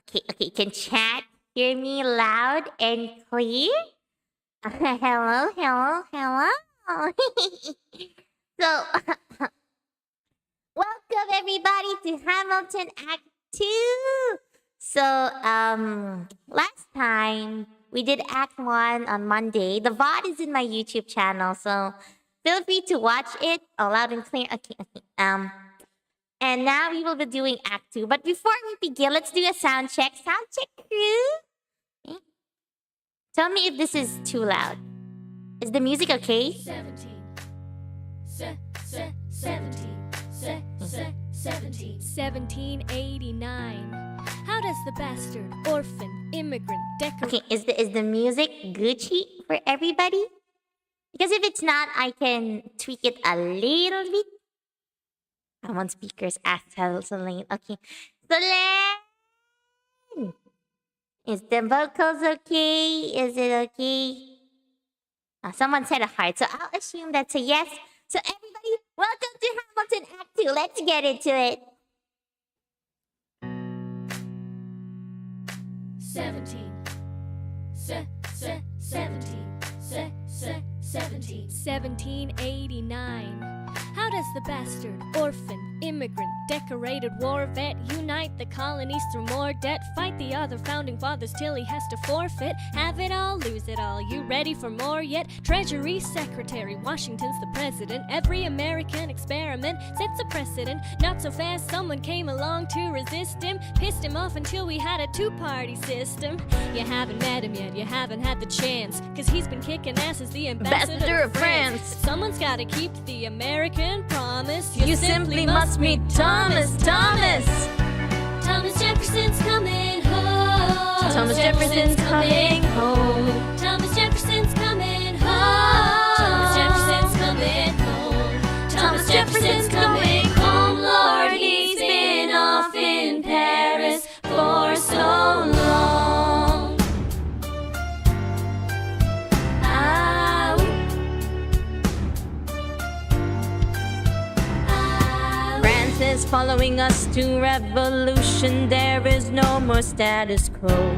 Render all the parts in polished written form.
Okay, can chat hear me loud and clear? Hello. So, welcome everybody to Hamilton Act 2. So, last time we did Act 1 on Monday. The VOD is in my YouTube channel, so feel free to watch it loud and clear. Okay. And now we will be doing Act 2. But before we begin, let's do a sound check. Sound check, crew. Okay. Tell me if this is too loud. Is the music okay? 1789. How does the bastard, orphan, immigrant, decorate... Okay, is the music Gucci for everybody? Because if it's not, I can tweak it a little bit. I want speakers. Ask Selene. Okay. Selene! Is the vocals okay? Is it okay? Someone said a heart, so I'll assume that's a yes. So everybody, welcome to Hamilton Act 2. Let's get into it. 1789. How does the bastard, orphan, immigrant, decorated war vet unite the colonies through more debt? Fight the other founding fathers till he has to forfeit. Have it all, lose it all. You ready for more yet? Treasury Secretary, Washington's the president. Every American experiment sets a precedent. Not so fast, someone came along to resist him. Pissed him off until we had a two-party system. You haven't met him yet, you haven't had the chance, cause he's been kicking ass as the ambassador of France. Someone's gotta keep the American promise. You simply must meet Thomas Jefferson's coming home. Thomas Jefferson's coming home. Thomas Jefferson's coming home. Thomas Jefferson's coming home. Thomas Jefferson's coming home. Lord, he's been off in Paris for so long. Is following us to revolution. There is no more status quo,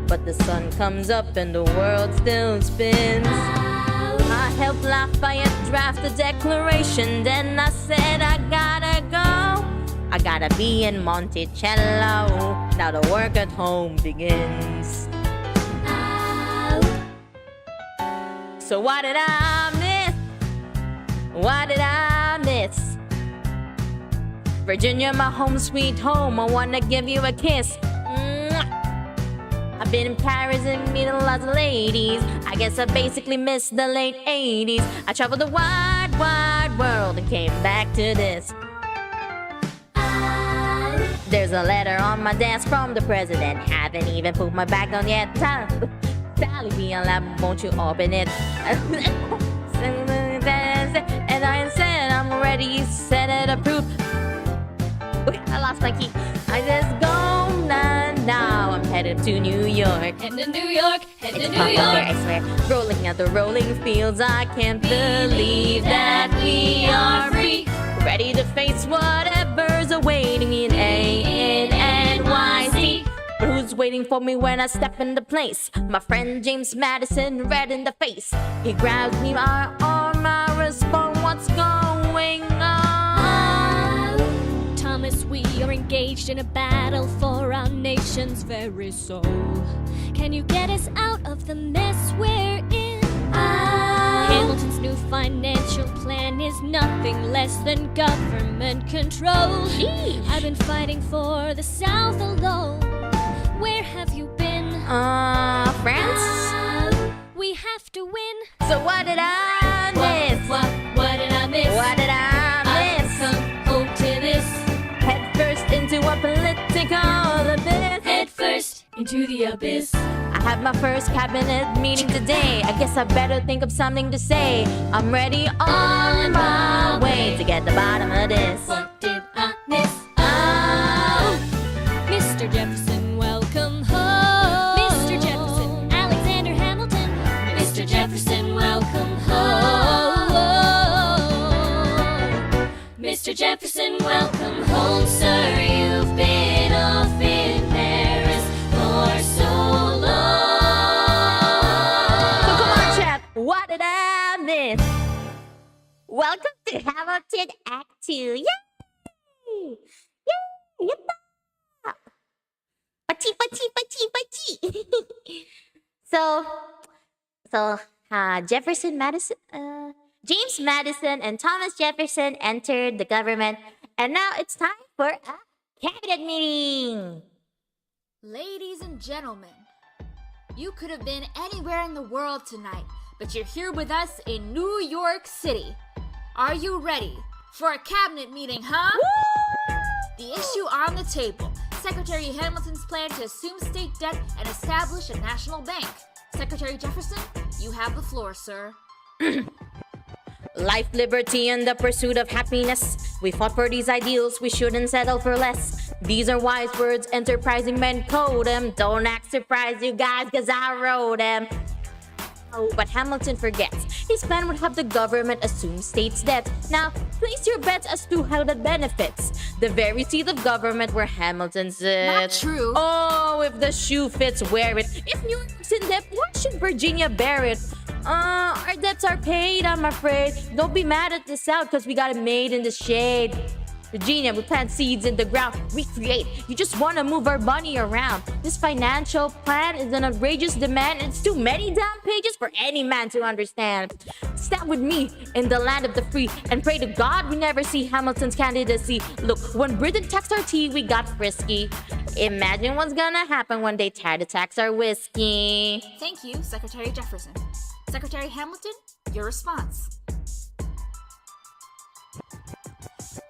but the sun comes up and the world still spins. I helped Lafayette draft the declaration, then I said I gotta go. I gotta be in Monticello. Now the work at home begins. So what did I miss? What did I miss? Virginia, my home sweet home, I wanna give you a kiss. Mwah. I've been in Paris and meeting lots of ladies. I guess I basically missed the late 80s. I traveled the wide, wide world and came back to this. There's a letter on my desk from the president. Haven't even put my bag on yet. Sally, be on lab, won't you open it? And I said I'm ready, said it approved. I lost my key. I just go now. I'm headed to New York. Head to New York. Head to New York. Here, I swear. Rolling at the rolling fields, I can't believe that we are free. Ready to face whatever's awaiting in NYC. But who's waiting for me when I step into place? My friend James Madison, red in the face. He grabs me my arm, I respond, what's going on? Thomas, we are engaged in a battle for our nation's very soul. Can you get us out of the mess we're in? Hamilton's new financial plan is nothing less than government control. I've been fighting for the South alone. Where have you been? France? We have to win. So what did I miss? What did I miss? What did I miss? I've come home to this. Head first into a political abyss. Head first into the abyss. I have my first cabinet meeting today. I guess I better think of something to say. I'm ready on my way to get the bottom of this. What did I miss? Oh, Mr. Jefferson, welcome home. Mr. Jefferson, Alexander Hamilton. Mr. Jefferson, welcome home. Mr. Jefferson, welcome home, sir. Hamilton Act 2. Yay! Yay! Yatta! Pachi, pachi, pachi, pachi. Jefferson Madison, James Madison and Thomas Jefferson entered the government, and now it's time for a cabinet meeting. Ladies and gentlemen, you could have been anywhere in the world tonight, but you're here with us in New York City. Are you ready for a cabinet meeting, huh? Woo! The issue on the table: Secretary Hamilton's plan to assume state debt and establish a national bank. Secretary Jefferson, you have the floor, sir. Life, liberty, and the pursuit of happiness. We fought for these ideals, we shouldn't settle for less. These are wise words, enterprising men code them. Don't act surprised, you guys, cause I wrote them. Oh, but Hamilton forgets. His plan would have the government assume state's debt. Now, place your bets as to how that benefits the very seat of government where Hamilton sits. Not true. Oh, if the shoe fits, wear it. If New York's in debt, why should Virginia bear it? Our debts are paid, I'm afraid. Don't be mad at the South, cause we got it made in the shade. Virginia, we plant seeds in the ground, we create. You just wanna move our money around. This financial plan is an outrageous demand. It's too many damn pages for any man to understand. Stand with me in the land of the free and pray to God we never see Hamilton's candidacy. Look, when Britain taxed our tea, we got frisky. Imagine what's gonna happen when they try to tax our whiskey. Thank you, Secretary Jefferson. Secretary Hamilton, your response.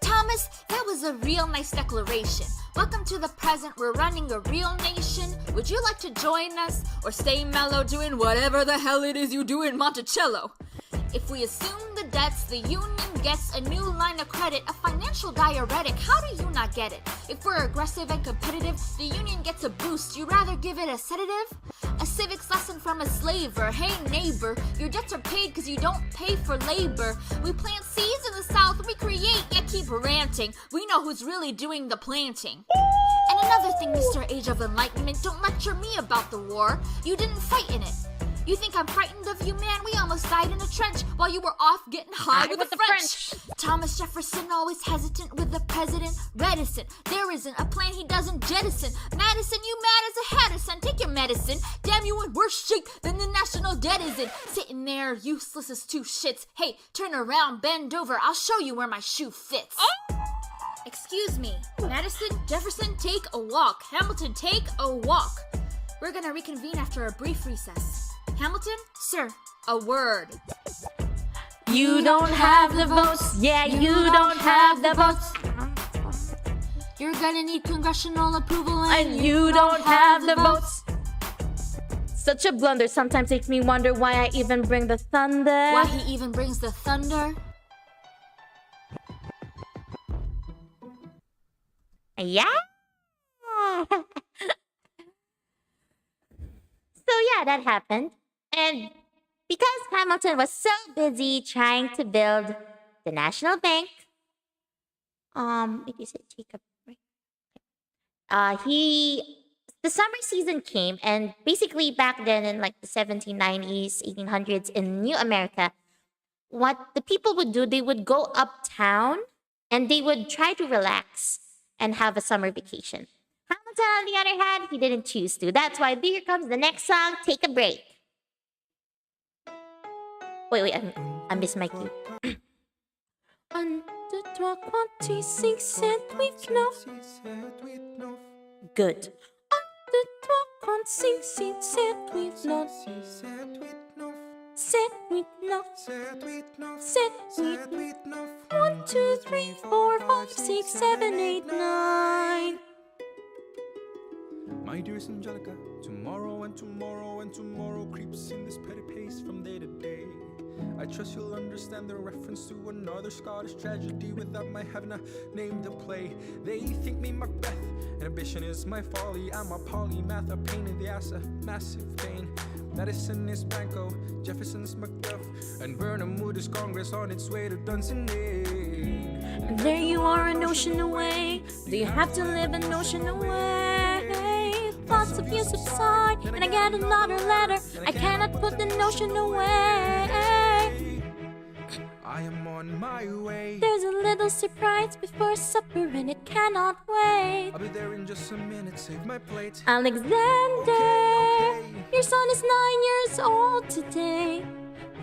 Thomas, that was a real nice declaration. Welcome to the present, we're running a real nation. Would you like to join us or stay mellow doing whatever the hell it is you do in Monticello? If we assume the debts, the union gets a new line of credit, a financial diuretic. How do you not get it? If we're aggressive and competitive, the union gets a boost. You rather give it a sedative? A civics lesson from a slaver. Hey neighbor, your debts are paid because you don't pay for labor. We plant seeds in the South, we create, yet keep ranting. We know who's really doing the planting. And another thing, Mr. Age of Enlightenment, don't lecture me about the war. You didn't fight in it. You think I'm frightened of you, man? We almost died in a trench while you were off getting high with the French. Thomas Jefferson always hesitant with the president, reticent. There isn't a plan he doesn't jettison. Madison, you mad as a Hattison. Take your medicine. Damn, you in worse shape than the national debt is in. Sitting there, useless as two shits. Hey, turn around, bend over. I'll show you where my shoe fits. Excuse me. Madison, Jefferson, take a walk. Hamilton, take a walk. We're gonna reconvene after a brief recess. Hamilton, sir, a word. You don't have the votes. Yeah, you don't have the votes. You're gonna need congressional approval And you don't have the votes. Such a blunder sometimes makes me wonder why I even bring the thunder. Why he even brings the thunder? Yeah. So yeah, that happened. And because Hamilton was so busy trying to build the national bank, maybe said take a break. The summer season came, and basically back then in like the 1790s, 1800s in New America, what the people would do, they would go uptown and they would try to relax and have a summer vacation. Hamilton, on the other hand, he didn't choose to. That's why here comes the next song, Take a Break. Wait, I missed my cue. On the 26 with no. Good. On the 26 with no. Set with no. Set with no. 1, 2, 3, 4, 5, 6, 7, 8, 9. My dearest Angelica, tomorrow and tomorrow and tomorrow creeps in this petty pace from day to day. I trust you'll understand the reference to another Scottish tragedy without my having a name to play. They think me Macbeth, and ambition is my folly. I'm a polymath, a pain in the ass, a massive pain. Madison is Banco, Jefferson's Macduff, and Burnham Wood is Congress on its way to Dunsinane. And there you are, an ocean away. Do you have to live an ocean away? Thoughts of you subside, and I get another letter. I cannot put the notion away. I am on my way. There's a little surprise before supper and it cannot wait. I'll be there in just a minute, save my plate. Alexander, Okay. your son is 9 years old today.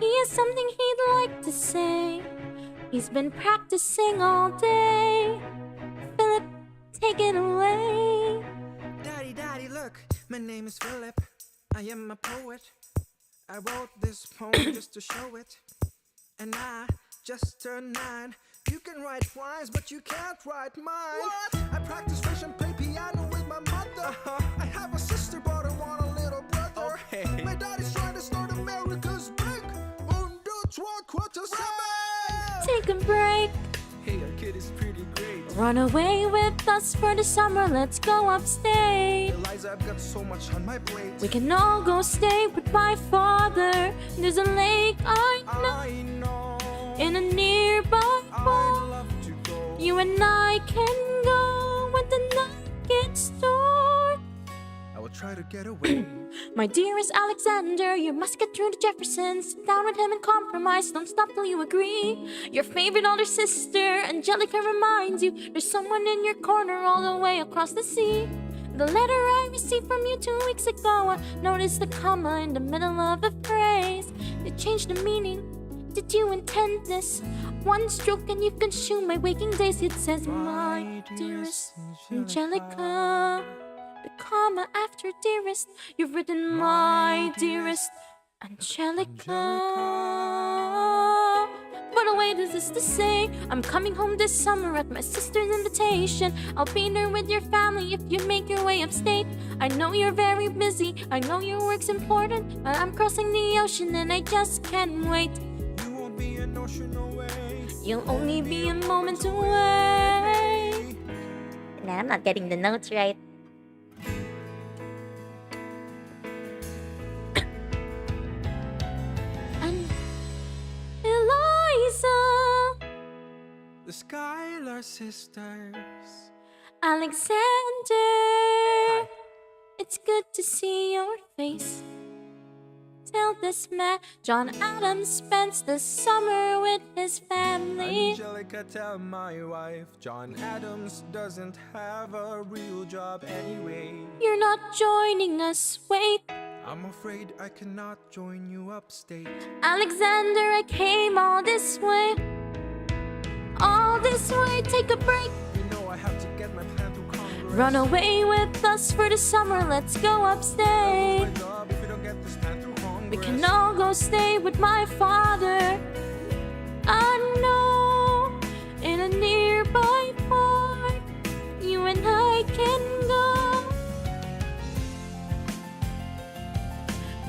He has something he'd like to say. He's been practicing all day. Philip, take it away. Daddy, look, my name is Philip. I am a poet. I wrote this poem just to show it. And I just turned 9. You can write rhymes, but you can't write mine. What? I practice French and play piano with my mother. I have a sister, but I want a little brother. Okay. My daddy's trying to start America's big. 1, 2, 3, 4, 5. Take a break. Hey, our kid is pretty great. Run away with us for the summer. Let's go upstate. Eliza, I've got so much on my plate. We can all go stay with my father. There's a lake I know in a nearby I'd bar. love to go. You and I can go when the night gets dark. I will try to get away. My dearest Alexander, you must get through to Jefferson. Sit down with him and compromise. Don't stop till you agree. Your favorite older sister, Angelica, reminds you there's someone in your corner all the way across the sea. The letter I received from you 2 weeks ago, I noticed the comma in the middle of a phrase. It changed the meaning. Did you intend this? One stroke and you consume my waking days. It says, my dearest Angelica. The comma after dearest, you've written my dearest Angelica. What wait is this to say? I'm coming home this summer at my sister's invitation. I'll be there with your family if you make your way upstate. I know you're very busy, I know your work's important, but I'm crossing the ocean and I just can't wait. You won't be an ocean away. You'll only be a moment away. Nah, I'm not getting the notes right. And Eliza, The Skylar sisters. Alexander, it's good to see your face. Tell this man John Adams spends the summer with his family. Angelica, tell my wife John Adams doesn't have a real job anyway. You're not joining us, wait. I'm afraid I cannot join you upstate. Alexander, I came all this way. All this way, take a break. You know I have to get my plan through Congress. Run away with us for the summer, let's go I'll lose upstate. my job if we don't get this plan through Congress. We can all go stay with my father. I know, in a nearby park, you and I can go.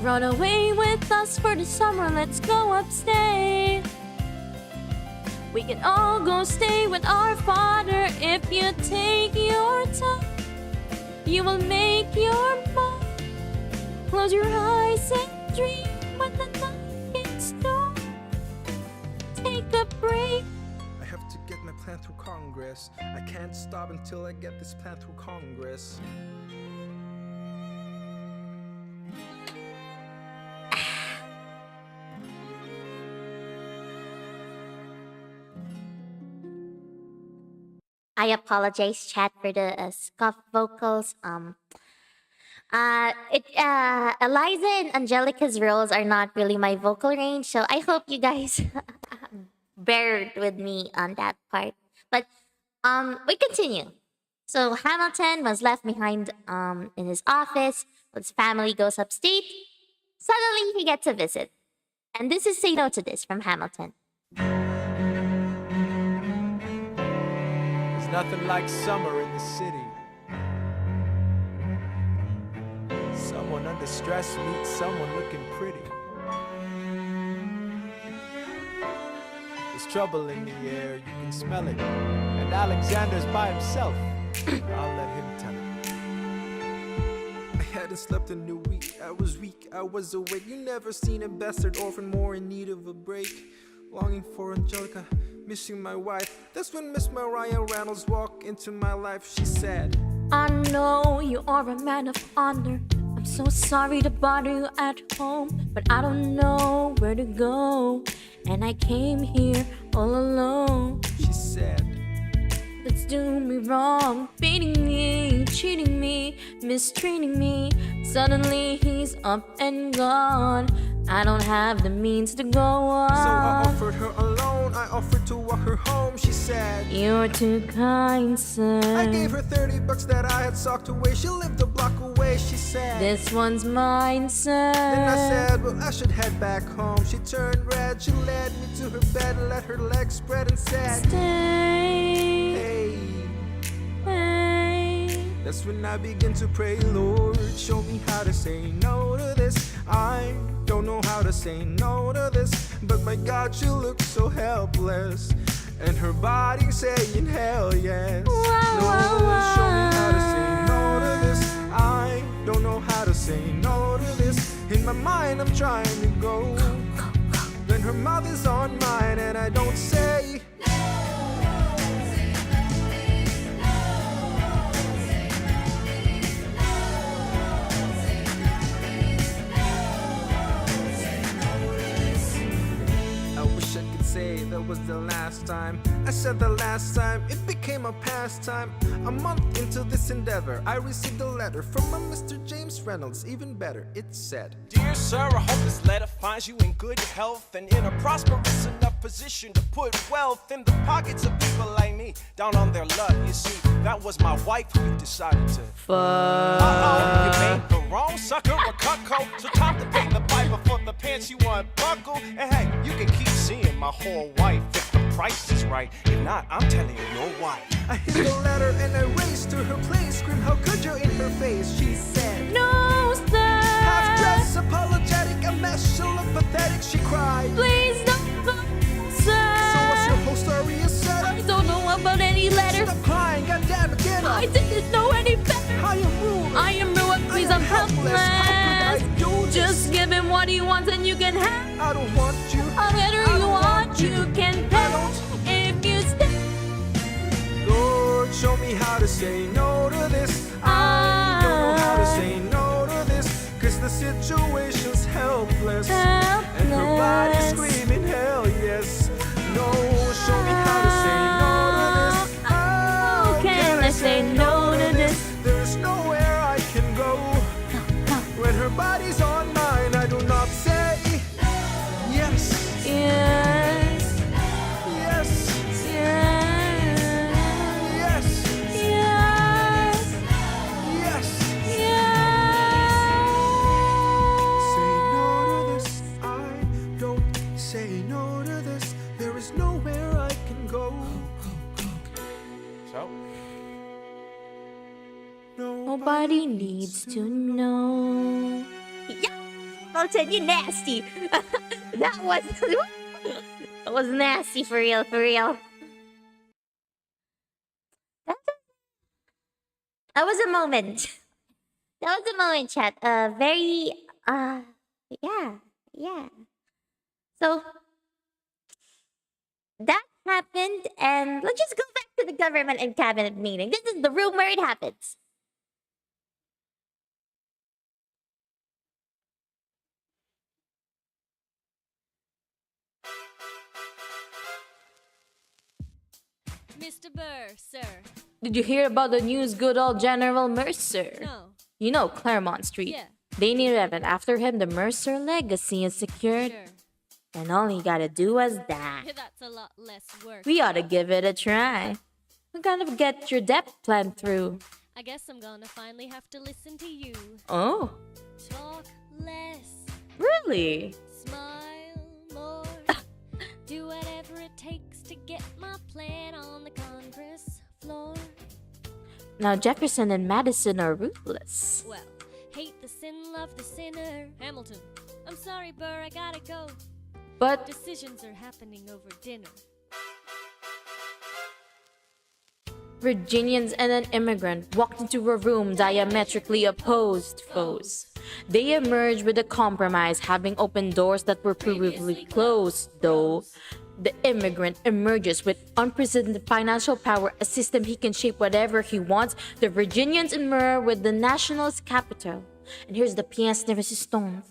Run away with us for the summer, let's go upstate. We can all go stay with our father if you take your time. You will make your mind. Close your eyes and dream when the night gets dark. Take a break. I have to get my plan through Congress. I can't stop until I get this plan through Congress. I apologize, chat, for the scuff vocals. Eliza and Angelica's roles are not really my vocal range, so I hope you guys bear with me on that part. But we continue. So Hamilton was left behind in his office. His family goes upstate. Suddenly he gets a visit, and this is "Say No to This" from Hamilton. There's nothing like summer in the city. Someone under stress meets someone looking pretty. There's trouble in the air, you can smell it. And Alexander's by himself. I'll let him tell it. I hadn't slept in a week. I was weak, I was awake. You never seen a bastard orphan more in need of a break. Longing for Angelica, missing my wife. That's when Miss Mariah Reynolds walked into my life. She said, I know you are a man of honor. I'm So sorry to bother you at home, but I don't know where to go. And I came here all alone. She said, That's doing me wrong, beating me, cheating me, mistreating me. Suddenly he's up and gone. I don't have the means to go on. so I offered her a loan. I offered to walk her home. She said, You're too kind, sir. I gave her $30 that I had socked away. She lived a block away. She said, This one's mine, sir. then I said, well, I should head back home. She turned red. She led me to her bed, let her legs spread and said, Stay, hey. hey. That's when I begin to pray, Lord, show me how to say no to this. I don't know how to say no to this, but my God, she looks so helpless, and her body saying hell yes. Lord, show me how to say no to this. I don't know how to say no to this. In my mind, I'm trying to go. Then her mouth is on mine, and I don't say. Say that was the last time. I said the last time, it became a pastime. A month into this endeavor, I received a letter from a Mr. James Reynolds. Even better, it said, Dear sir, I hope this letter finds you in good health and in a prosperous enough position to put wealth in the pockets of people like me, down on their luck. You see, that was my wife who decided to you made the wrong sucker a cuckold. So time to pay the piper for the pants you unbuckle. And hey, you can keep seeing my whole wife if the price is right. If not, I'm telling you no why. I hid the letter and I raced to her place. Screamed, how could you, in her face? She said, No, sir. half dressed, apologetic, a mess, she looked pathetic. She cried, Please don't go, sir. so what's your whole story? You said, I don't know about any letter. stop crying, goddammit, get up. I didn't know any better. I am rude. I am ruined, please, I'm helpless. How could I do this? Just give him what he wants and you can have. I don't want you. Whatever I you don't want, you can I pay. If you stay, Lord, show me how to say no to this. I don't know how to say no to this, cause the situation's helpless, and her body screaming hell yes. No, show me how to say no to this. How can I say no to this? There's nowhere I can go. When her body's on mine, I do not say yes, yes, yes, yes, yes, yes, yes. yes. Say no to this, I don't say no to this. There is nowhere I can go. So, Nobody needs to know. Yeah, Mountain, you nasty. that was that was nasty for real, for real. That was a moment. That was a moment, chat. Very yeah. So that happened, and let's just go back to the government and cabinet meeting. This is the room where it happens. Mr. Burr, sir. Did you hear about the news, good old General Mercer? No. You know, Claremont Street. Yeah. They need it after him. The Mercer legacy is secured. Sure. And all you gotta do is that. That's a lot less work. We ought to give it a try. We gotta get your debt plan through. I guess I'm gonna finally have to listen to you. Oh, Talk less, really? smile more. Do whatever it takes to get my plan on the Congress floor. Now Jefferson and Madison are ruthless. Well, hate the sin, love the sinner. Hamilton, I'm sorry, Burr, I gotta go. But Decisions are happening over dinner. Virginians and an immigrant walked into a room diametrically opposed foes. They emerged with a compromise, having opened doors that were previously closed, though. The immigrant emerges with unprecedented financial power, a system he can shape whatever he wants. The Virginians emerge with the nationalist capital, And here's the pièce de résistance.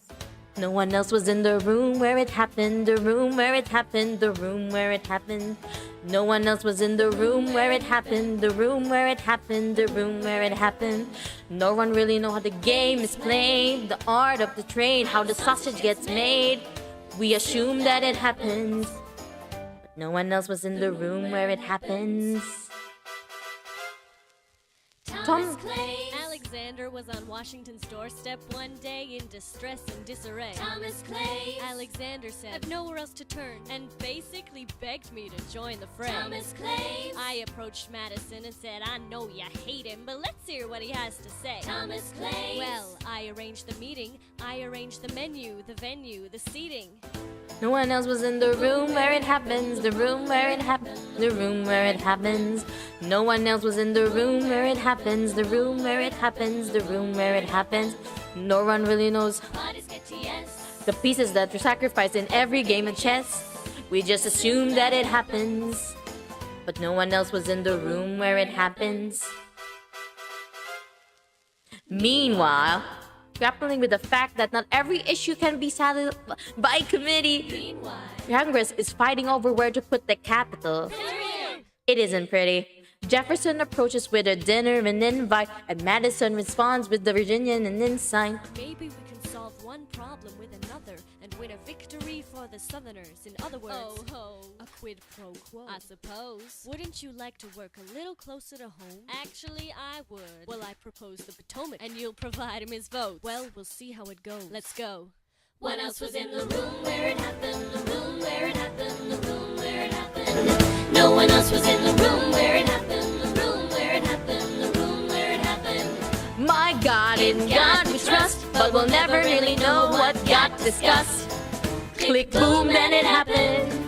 No one else was in the room where it happened, the room where it happened, the room where it happened. No one else was in the room where it happened, the room where it happened, the room where it happened. No one really know how the game is played, the art of the trade, how the sausage gets made. We assume that it happens, but no one else was in the room where it happens. Thomas claims Alexander was on Washington's doorstep one day in distress and disarray. Thomas claims Alexander said, "I've nowhere else to turn," and basically begged me to join the fray. Thomas claims I approached Madison and said, "I know you hate him, but let's hear what he has to say." Thomas claims well, I arranged the meeting, I arranged the menu, the venue, the seating. No one else was in the room where it happens, the room where it happens, the room where it happens. No one else was in the room where it happens, the room where it happens, the room where it happens. No one really knows the pieces that were sacrificed in every game of chess. We just assume that it happens, but no one else was in the room where it happens. Meanwhile, grappling with the fact that not every issue can be settled by committee, Congress is fighting over where to put the capital. It isn't pretty. Jefferson approaches with a dinner and invite, and Madison responds with the Virginian and ensign. Maybe we can solve one problem with another and win a victory for the Southerners. In other words, a quid pro quo, I suppose. Wouldn't you like to work a little closer to home? Actually, I would. Well, I propose the Potomac, and you'll provide him his vote. Well, we'll see how it goes. Let's go. What else was in the room where it happened? The room where it happened. The room where it happened. No one else was in the room where it happened. The room where it happened. The room where it happened. My God, in God we trust, but we'll never really know what got discussed. Click, boom, then it happened.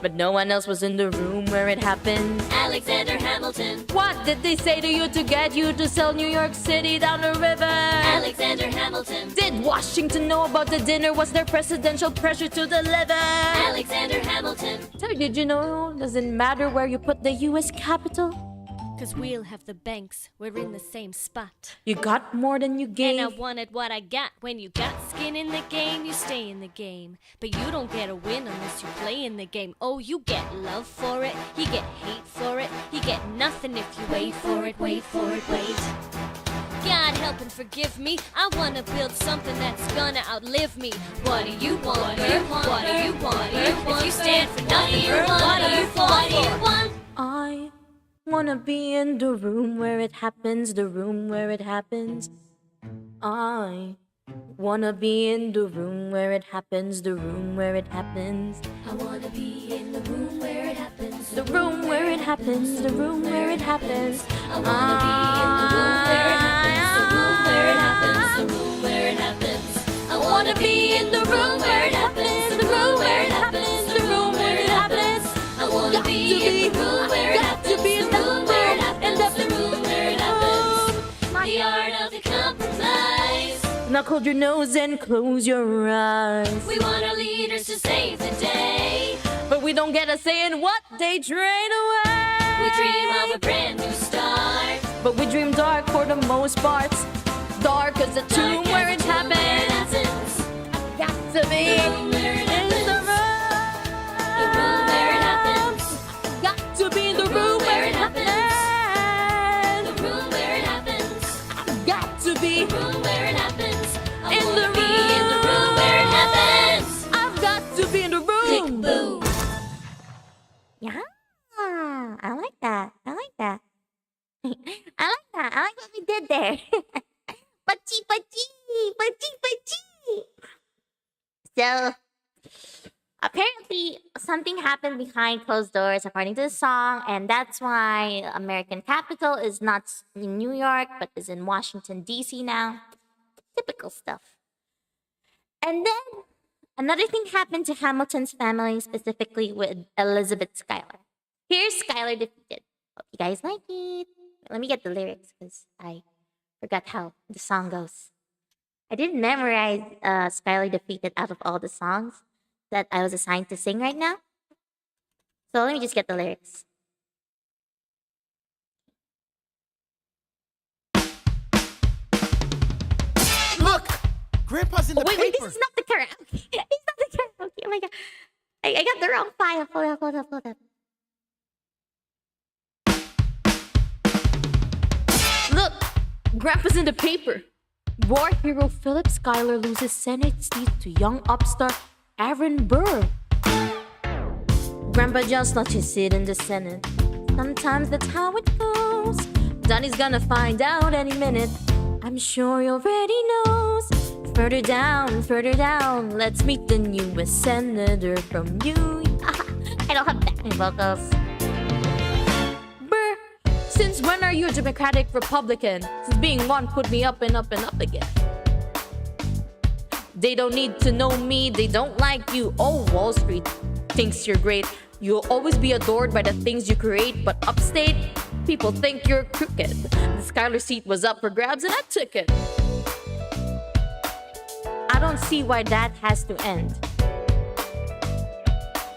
But no one else was in the room where it happened. Alexander Hamilton. What did they say to you to get you to sell New York City down the river? Alexander Hamilton. Did Washington know about the dinner? Was there presidential pressure to deliver? Alexander Hamilton. So did you know? Doesn't matter where you put the U.S. Capitol. 'Cause we'll have the banks. We're in the same spot. You got more than you gave. And I wanted what I got. When you got skin in the game, you stay in the game. But you don't get a win unless you play in the game. Oh, you get love for it. You get hate for it. You get nothing if you wait for it, wait for it, wait. God help and forgive me. I wanna build something that's gonna outlive me. What do you want, girl? What do you want, girl? If you stand for nothing, girl, what do you want? What do you want? I wanna be in the room where it happens, the room where it happens. I wanna be in the room where it happens, the room where it happens. I wanna be in the room where it happens. The room where it happens, the room where it happens. I wanna be in the room where it happens. The room where it happens. The room where it happens. I wanna be in the room where it happens. The room where it happens. The room where it happens. I wanna be in the room where it happens. The room where it happens. The room where it happens. The art of the compromise. Now hold your nose and close your eyes. We want our leaders to save the day, but we don't get a say in what they drain away. We dream of a brand new start, but we dream dark for the most part. Dark as a tomb where it happens. I've got to be in the room. The room where it happens. I've got to be in the room where it happens. The room where it happens. I've got to be the room where it happens. in the room where it happens. I've got to be in the room. Click, boom. Yeah, I like that. I like that. I like that. I like what we did there. Pachi, pachi, pachi, pachi. So, apparently, something happened behind closed doors, according to the song, and that's why American capital is not in New York, but is in Washington, D.C. now. Typical stuff. And then, another thing happened to Hamilton's family, specifically with Elizabeth Schuyler. Here's Schuyler defeated. Hope you guys like it. Let me get the lyrics, because I forgot how the song goes. I didn't memorize Schuyler defeated out of all the songs that I was assigned to sing right now. So let me just get the lyrics. Grandpa's in Oh, the wait, paper. this is not the karaoke. It's not the karaoke. Oh my god. I got the wrong file. Hold up. Look, Grandpa's in the paper. War hero Philip Schuyler loses Senate seat to young upstart Aaron Burr. Grandpa just lost his seat in the Senate. Sometimes that's how it goes. Donnie's gonna find out any minute. I'm sure he already knows. Further down, let's meet the newest senator from New York. I don't have backing vocals. Burr, since when are you a Democratic Republican? Since being one put me up and up and up again. They don't need to know me, they don't like you. Oh, Wall Street thinks you're great. You'll always be adored by the things you create, but upstate, people think you're crooked. The Schuyler seat was up for grabs and I took it. I don't see why that has to end.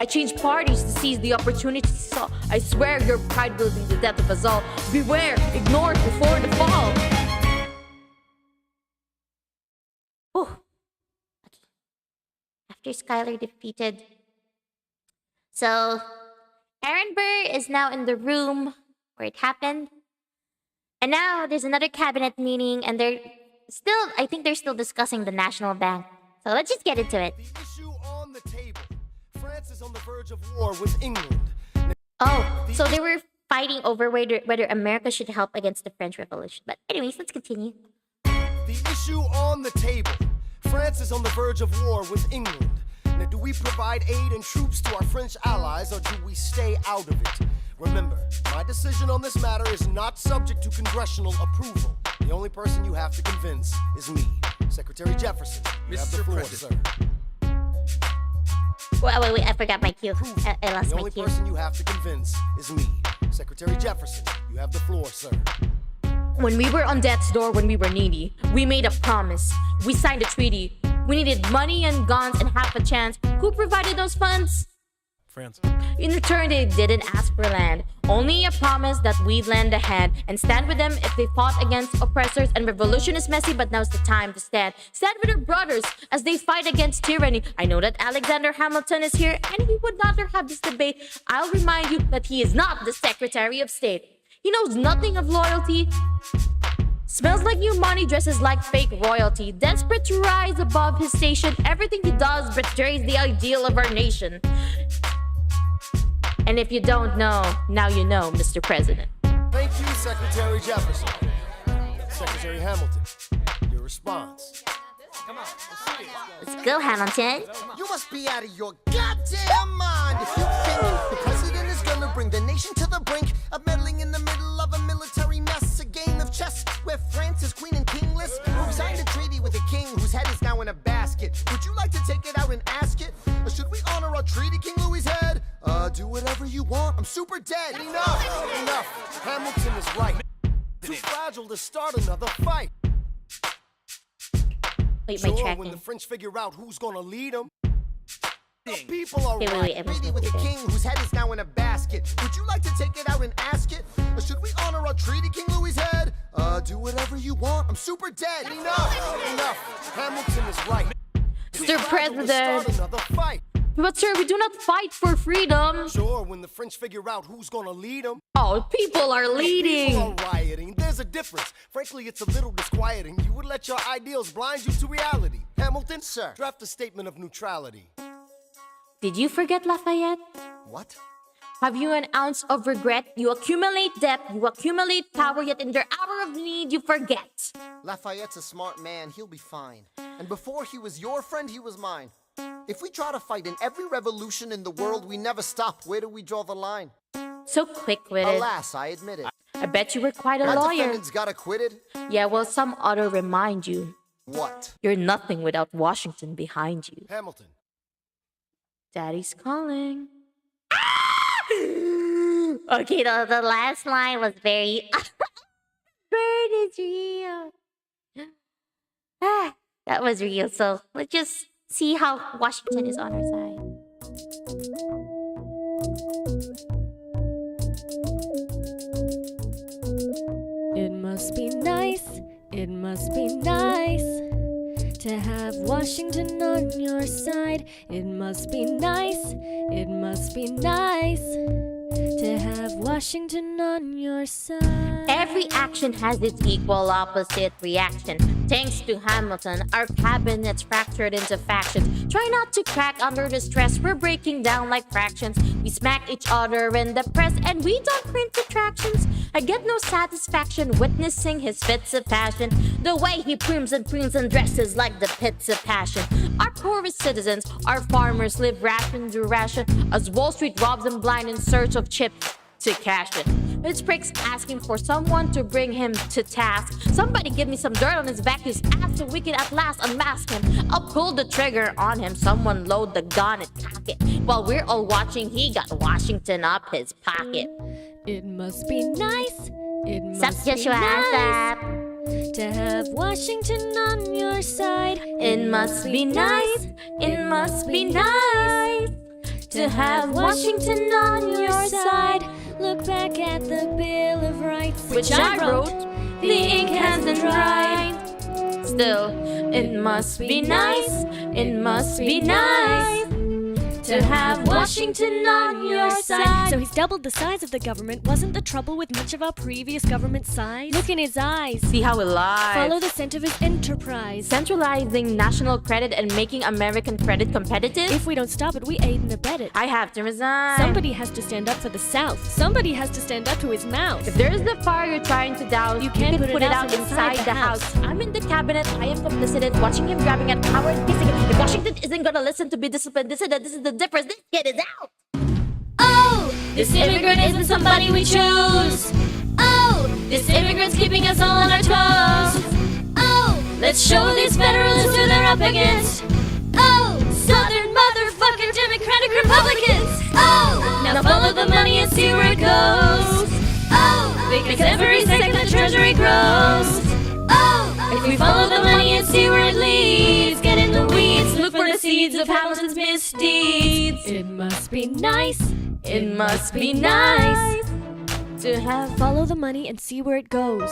I changed parties to seize the opportunity. So I swear your pride will be the death of us all. Beware, ignore before the fall. Oh. Okay. After Schuyler defeated. So, Aaron Burr is now in the room where it happened. And now there's another cabinet meeting, and I think they're still discussing the National Bank. So let's just get into it. The issue on the table. France is on the verge of war with England. Oh, so they were fighting over whether America should help against the French Revolution. But anyways, let's continue. The issue on the table. France is on the verge of war with England. Now, do we provide aid and troops to our French allies, or do we stay out of it? Remember, my decision on this matter is not subject to congressional approval. The only person you have to convince is me, Secretary Jefferson. You have the floor, sir. Wait, I forgot my cue. I lost The my only cue. person you have to convince is me, Secretary Jefferson. You have the floor, sir. When we were on death's door when we were needy, we made a promise. We signed a treaty. We needed money and guns and half a chance. Who provided those funds? France. In return, they didn't ask for land. Only a promise that we'd lend a hand and stand with them if they fought against oppressors. And revolution is messy, but now's the time to stand. Stand with our brothers as they fight against tyranny. I know that Alexander Hamilton is here and he would rather have this debate. I'll remind you that he is not the Secretary of State. He knows nothing of loyalty. Smells like new money, dresses like fake royalty. Desperate to rise above his station. Everything he does betrays the ideal of our nation. And if you don't know, now you know, Mr. President. Thank you, Secretary Jefferson. Secretary Hamilton, your response. Let's go, Hamilton. You must be out of your goddamn mind if you think the president is gonna bring the nation to the brink of meddling in the middle of a military mess, a game of chess where France is queen and kingless. Who signed a treaty with a king whose head is now in a basket? Would you like to take it out and ask it? Or should we honor our treaty, King Louis's head? Do whatever you want. I'm super dead. Enough. Hamilton is right. Too fragile to start another fight. Wait, my Sure, tracking. when the French figure out who's gonna lead them. The people are Wait, right. everyone's Treaty with a gonna be king whose head is now in a basket. Would you like to take it out and ask it? Or should we honor our treaty, King Louis's head? Do whatever you want. I'm super dead. Enough. Hamilton is right. Mr. Start President. another fight. But sir, we do not fight for freedom. Sure, when the French figure out who's gonna lead them. Oh, people are People leading. are rioting. There's a difference. Frankly, it's a little disquieting. You would let your ideals blind you to reality. Hamilton, Sir. draft a statement of neutrality. Did you forget Lafayette? What? Have you an ounce of regret? You accumulate debt, you accumulate power, yet in their hour of need you forget. Lafayette's a smart man, he'll be fine. And before he was your friend, he was mine. If we try to fight in every revolution in the world, we never stop. Where do we draw the line? So quick-witted. Alas, I admit it. I bet you were quite a Our lawyer. defendants got acquitted. Yeah, well, some ought to remind you. What? You're nothing without Washington behind you. Hamilton. Daddy's calling. Okay, the last line was very... Bird is real. That was real. So let's just see how Washington is on our side. It must be nice To have Washington on your side, it must be nice, it must be nice. To have Washington on your side. Every action has its equal opposite reaction. Thanks to Hamilton, our cabinet's fractured into factions. Try not to crack under the stress, we're breaking down like fractions. We smack each other in the press and we don't print attractions. I get no satisfaction witnessing his fits of passion. The way he prunes and dresses like the pits of passion. Our poorest citizens, our farmers live ration to ration, as Wall Street robs them blind in search of chips to cash it. It's pricks asking for someone to bring him to task. Somebody give me some dirt on his back, his ass, so we can at last unmask him. I'll pull the trigger on him, someone load the gun and cock it. While we're all watching, he got Washington up his pocket. It must be nice, it Sup, must be Joshua? nice. Sup? To have Washington on your side, It must be nice, it must be nice. To have Washington on your side. Look back at the Bill of Rights, Which I wrote, the ink hasn't dried. Still, it must be nice, it must be nice. To have Washington on your side. So he's doubled the size of the government. Wasn't the trouble with much of our previous government size? Look in his eyes. See how he lies. Follow the scent of his enterprise. Centralizing national credit and making American credit competitive. If we don't stop it, we aid and abet it. I have to resign. Somebody has to stand up for the South. Somebody has to stand up to his mouth. If there's the fire you're trying to douse, You can't can put it out inside the house. I'm in the cabinet, I am complicit in watching him grabbing at power and kissing it. If Washington isn't gonna listen to be disciplined, this is the difference. This kid is out. Oh, this immigrant isn't somebody we choose. Oh, this immigrant's keeping us all on our toes. Oh, let's show these federalists who they're up against. Oh, Southern motherfucking Democratic Republicans. Oh, now follow the money and see where it goes. Oh, because every second the treasury grows. Oh, if we follow the money and see where it leads, get in the weeds, look for the seeds of Hamilton's misdeeds. It must be nice, It must be nice to have follow the money and see where it goes.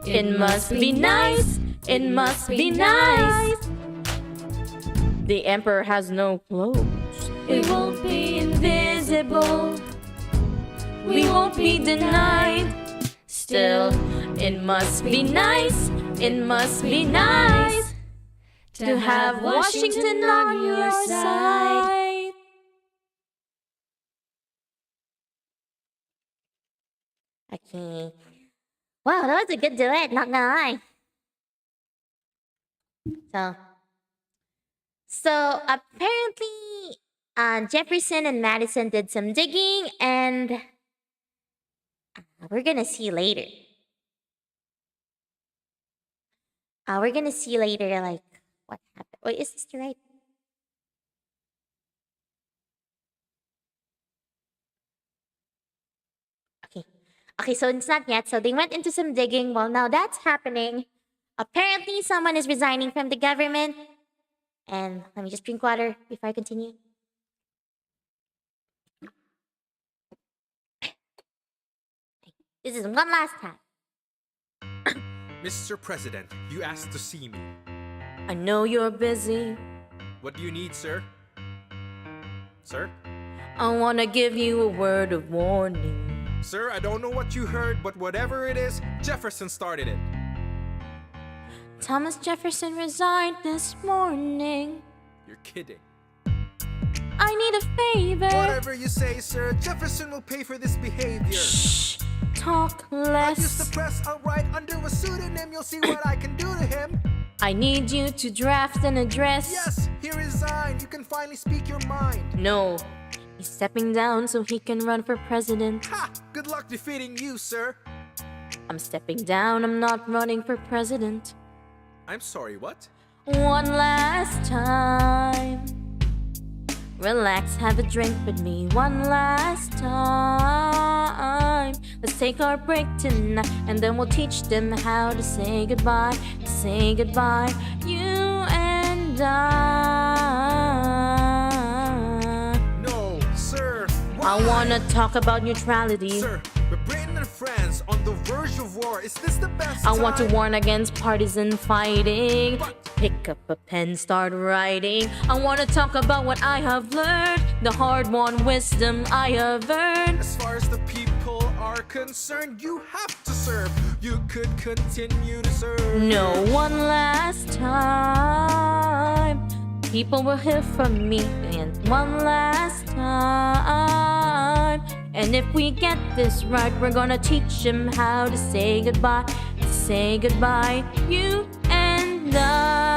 It must be nice. It must be nice. The emperor has no clothes. We won't be invisible. We won't be denied. Still, it must be nice. It must be nice to have Washington on your side. Okay. Wow, that was a good duet, not gonna lie. So apparently, Jefferson and Madison did some digging, and we're gonna see later. We're gonna see later, like, what happened. Wait, is this the right? Okay, so it's not yet. So they went into some digging. Well, now that's happening. Apparently, someone is resigning from the government. And let me just drink water before I continue. This is one last time. Mr. President, you asked to see me. I know you're busy. What do you need, sir? Sir? I wanna give you a word of warning. Sir, I don't know what you heard, but whatever it is, Jefferson started it. Thomas Jefferson resigned this morning. You're kidding. I need a favor. Whatever you say, sir, Jefferson will pay for this behavior. Shh, talk I used less. the press outright under a pseudonym. You'll see what I can do to him. I need you to draft an address. Yes, he resigned. You can finally speak your mind. No, he's stepping down so he can run for president. Ha! Good luck defeating you, sir. I'm stepping down, I'm not running for president. I'm sorry, what? One last time. Relax, have a drink with me one last time. Let's take our break tonight, and then we'll teach them how to say goodbye. To say goodbye, you and I. No, sir. I Why? wanna talk about neutrality. Sir, with Britain and France on the verge of war. Is this the best I want to time? warn against partisan fighting. But pick up a pen, start writing. I wanna talk about what I have learned, the hard-won wisdom I have earned. As far as the people are concerned, you have to serve. You could continue to serve. No, one last time, people will hear from me, and one last time. And if we get this right, we're gonna teach him how to say goodbye. To say goodbye, you and I.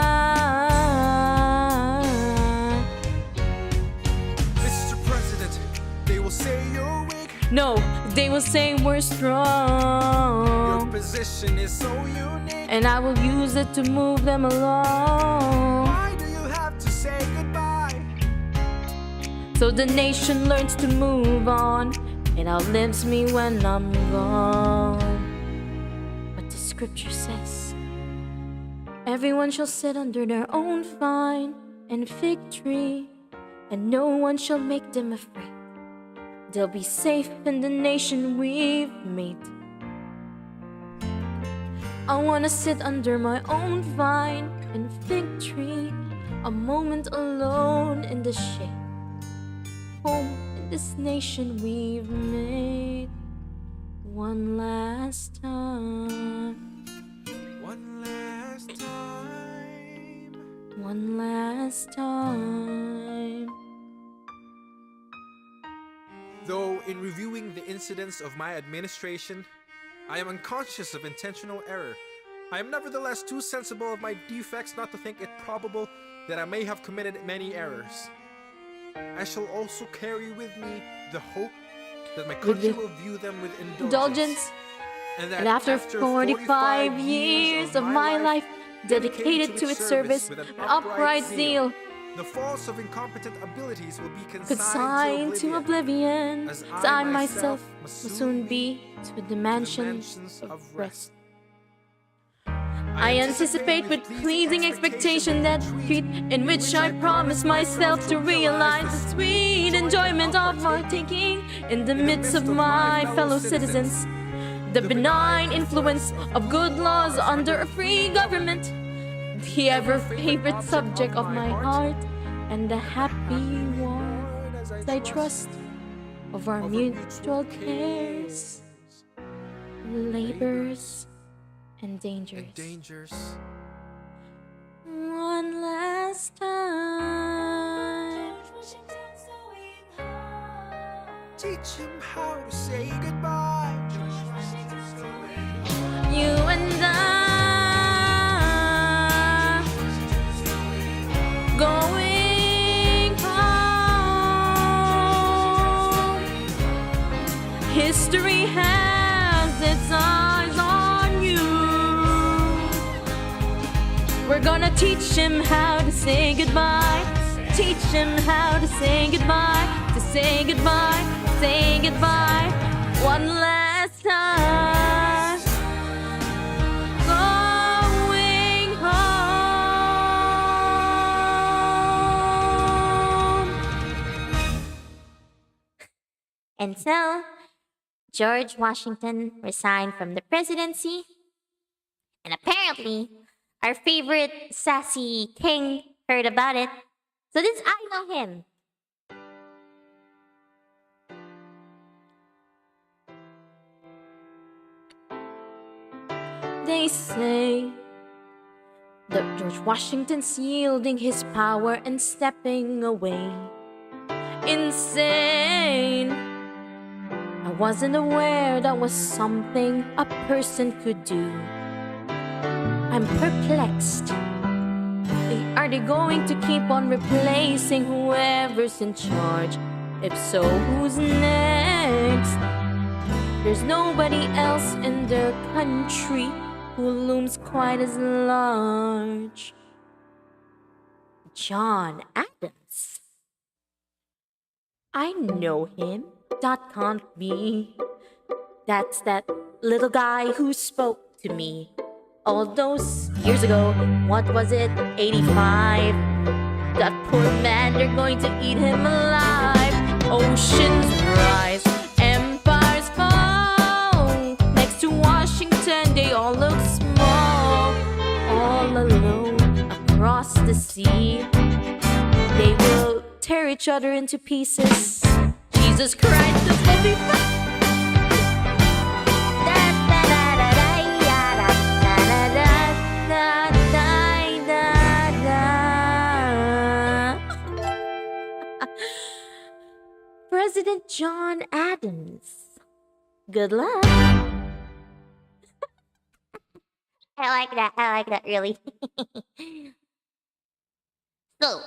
Mr. President, they will say you're weak. No, they will say we're strong. Your position is so unique. And I will use it to move them along. Why do you have to say goodbye? So the nation learns to move on. It outlives me when I'm gone. But the scripture says, everyone shall sit under their own vine and fig tree, and no one shall make them afraid. They'll be safe in the nation we've made. I wanna sit under my own vine and fig tree, a moment alone in the shade. Home in this nation we've made. One last time. One last time. One last time. Though in reviewing the incidents of my administration, I am unconscious of intentional error. I am nevertheless too sensible of my defects not to think it probable that I may have committed many errors. I shall also carry with me the hope that my country will view them with indulgence. And after 45 years of my life dedicated to its service with an upright zeal, the faults of incompetent abilities will be consigned to oblivion, as I myself will soon be to the mansions of rest. I anticipate with pleasing expectation that treat in which I promise myself to realize the sweet enjoyment of partaking in the midst of my fellow citizens, the benign influence of good laws under a free government, the ever-favorite subject of my heart, and the happy warmth, as I trust, of our mutual cares, labors, and dangers. One last time. Teach him how to say goodbye. You and I going home. History has its eyes on you. We're gonna teach him how to say goodbye. Teach him how to say goodbye. To say goodbye, say goodbye. One last time. Going home. And so, George Washington resigned from the presidency, and apparently, our favorite sassy king heard about it. So this I know him. They say that George Washington's yielding his power and stepping away. Insane. I wasn't aware that was something a person could do. I'm perplexed. Are they going to keep on replacing whoever's in charge? If so, who's next? There's nobody else in their country who looms quite as large. John Adams. I know him. That can't be. That's that little guy who spoke to me all those years ago. What was it? 85. That poor man, they're going to eat him alive. Oceans rise, empires fall. Next to Washington, they all look small. All alone the sea. They will tear each other into pieces. Jesus Christ, this will be fun. President John Adams. Good luck. I like that. I like that, really. So,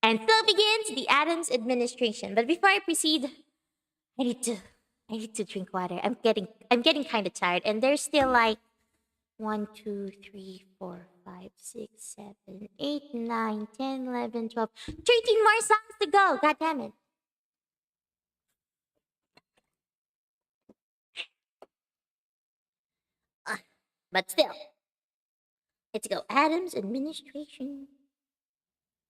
and so begins the Adams administration. But before I proceed, I need to drink water. I'm getting kind of tired, and there's still like 1, 2, 3, 4, 5, 6, 7, 8, 9, 10, 11, 12, 13 more songs to go. God damn it. But still, let's go. Adams administration.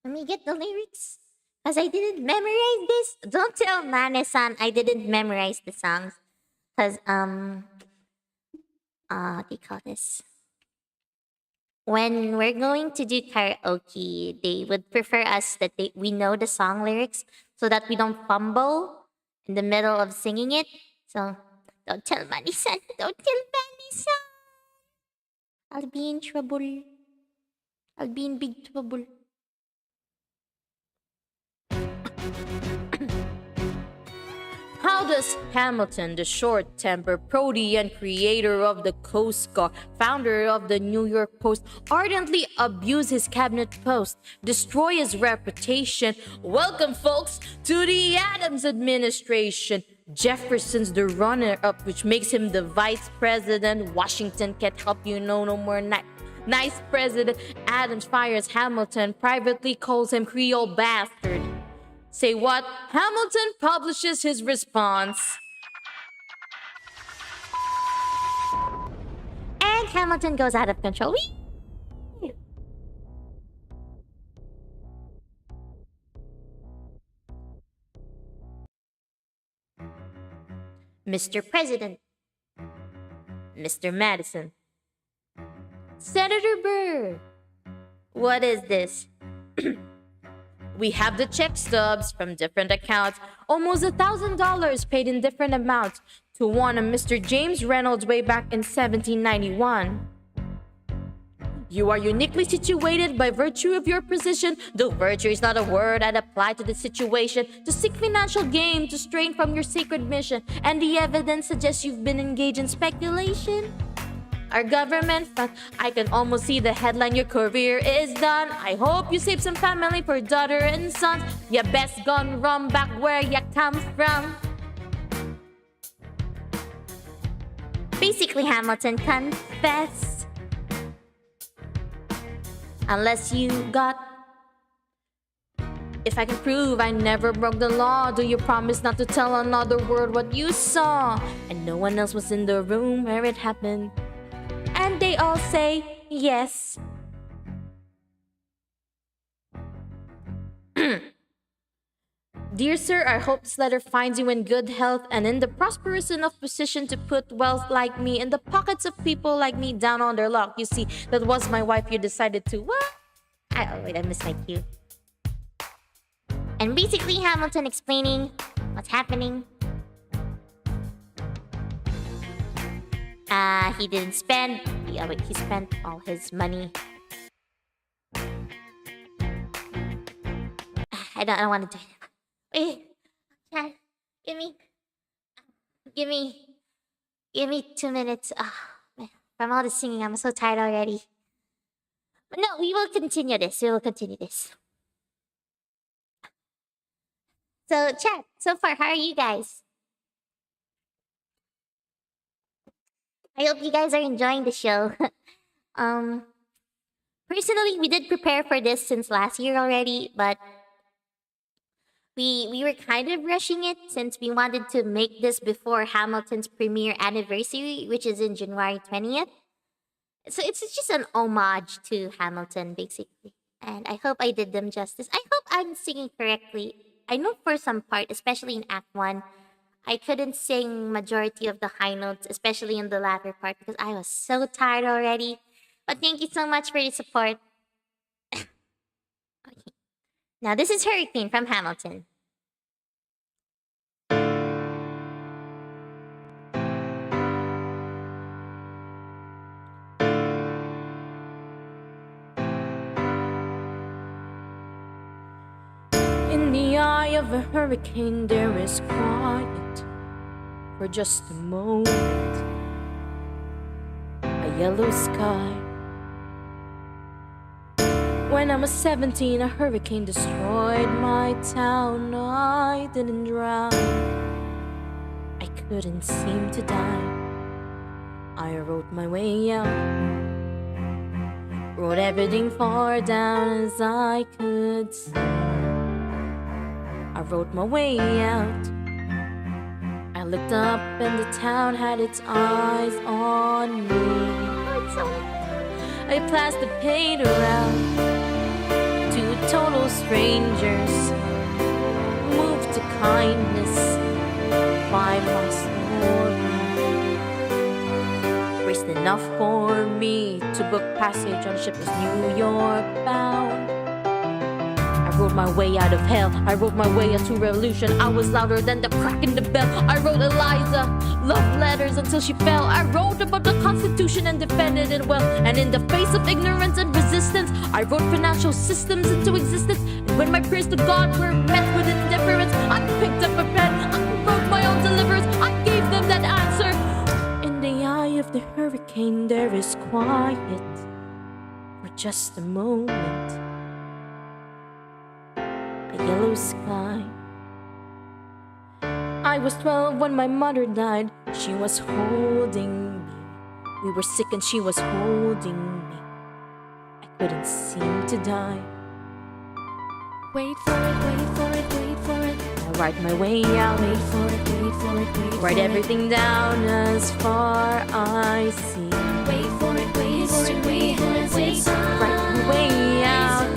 Let me get the lyrics. Because I didn't memorize this. Don't tell Nane-san I didn't memorize the songs. Because, what do you call this? When we're going to do karaoke, they would prefer us that we know the song lyrics so that we don't fumble in the middle of singing it. So, don't tell Manny-san. Don't tell Manny-san. I'll be in trouble. I'll be in big trouble. How does Hamilton, the short-tempered Protean creator of the Coast Guard, founder of the New York Post, ardently abuse his cabinet post, destroy his reputation? Welcome, folks, to the Adams administration. Jefferson's the runner-up, which makes him the vice president. Washington can't help you, no more nice president. Adams fires Hamilton, privately calls him Creole bastard. Say what? Hamilton publishes his response. And Hamilton goes out of control. Whee! Mr. President. Mr. Madison. Senator Burr. What is this? We have the check stubs from different accounts, almost $1,000 paid in different amounts to one of Mr. James Reynolds way back in 1791. You are uniquely situated by virtue of your position, though virtue is not a word I'd apply to the situation, to seek financial gain, to strain from your sacred mission, and the evidence suggests you've been engaged in speculation. Our government fund, I can almost see the headline, your career is done. I hope you save some family for daughter and sons. You best gone run back where you come from. Basically, Hamilton, confess. Unless you got... If I can prove I never broke the law, do you promise not to tell another word what you saw? And no one else was in the room where it happened. And they all say yes. Dear sir, I hope this letter finds you in good health and in the prosperous enough position to put wealth like me in the pockets of people like me down on their luck. You see, that was my wife you decided to... What? Wait, I missed my cue. And basically, Hamilton explaining what's happening. He didn't spend... Yeah, wait, he spent all his money. I don't want to do it. Wait, Chad, give me 2 minutes. Man, from all the singing, I'm so tired already. But no, we will continue this. So, Chad, so far, how are you guys? I hope you guys are enjoying the show. Personally, we did prepare for this since last year already, but we were kind of rushing it since we wanted to make this before Hamilton's premiere anniversary, which is in January 20th. So it's just an homage to Hamilton, basically. And I hope I did them justice. I hope I'm singing correctly. I know for some part, especially in Act 1, I couldn't sing majority of the high notes, especially in the latter part, because I was so tired already. But thank you so much for your support. Now this is Hurricane from Hamilton. In the eye of a hurricane, there is quiet for just a moment. A yellow sky. When I was 17, a hurricane destroyed my town. I didn't drown. I couldn't seem to die. I wrote my way out. Wrote everything far down as I could see. I wrote my way out. I looked up and the town had its eyes on me. I passed the paint around to total strangers, moved to kindness by my story. Raised enough for me to book passage on a ship that's New York bound. I wrote my way out of hell. I wrote my way into revolution. I was louder than the crack in the bell. I wrote Eliza love letters until she fell. I wrote about the Constitution and defended it well. And in the face of ignorance and resistance, I wrote financial systems into existence. And when my prayers to God were met with indifference, I picked up a pen. I wrote my own deliverance. I gave them that answer. In the eye of the hurricane, there is quiet for just a moment. A yellow sky. I was 12 when my mother died. She was holding me. We were sick and she was holding me. I couldn't seem to die. Wait for it, wait for it, wait for it. I write my way out. Wait for it, wait for it, wait for it. Write everything down as far I see. Wait for it, wait for it, wait for it, wait for it. Write my way out.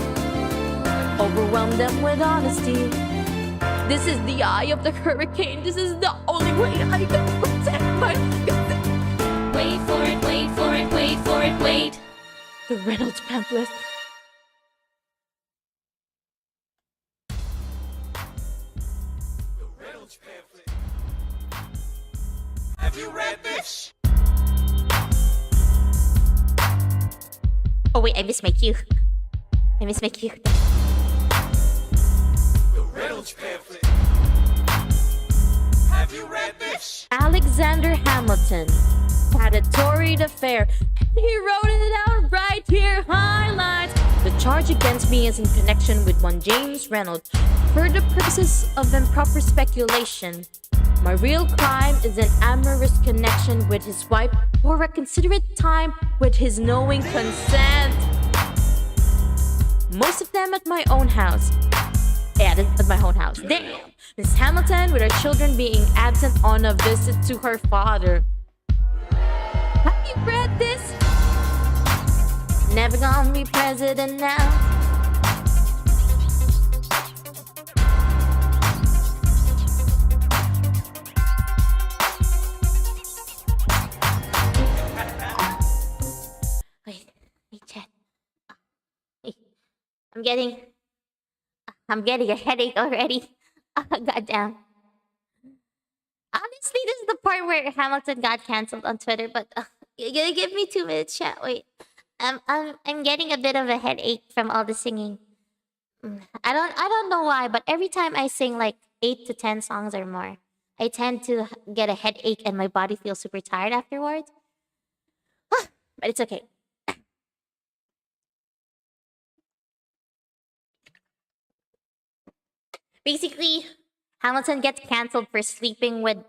Overwhelm them with honesty. This is the eye of the hurricane. This is the only way I can protect my... Wait for it, wait for it, wait for it, wait. The Reynolds pamphlet. Have you read this? Oh wait, I missed my cue. I missed my cue. The Reynolds pamphlet. Have you read this? Alexander Hamilton had a torrid affair. He wrote it out right here, highlights. The charge against me is in connection with one James Reynolds. For the purposes of improper speculation, my real crime is an amorous connection with his wife or a considerate time with his knowing consent. Most of them at my own house. Yeah, at my own house. Damn! Miss Hamilton with her children being absent on a visit to her father. Have you read this? Never gonna be president now. Wait, chat. Hey, I'm getting a headache already. Goddamn. Honestly, this is the part where Hamilton got cancelled on Twitter, but give me 2 minutes, chat. Wait. I'm getting a bit of a headache from all the singing. I don't know why, but every time I sing like 8 to 10 songs or more, I tend to get a headache and my body feels super tired afterwards. But it's okay. Basically, Hamilton gets cancelled for sleeping with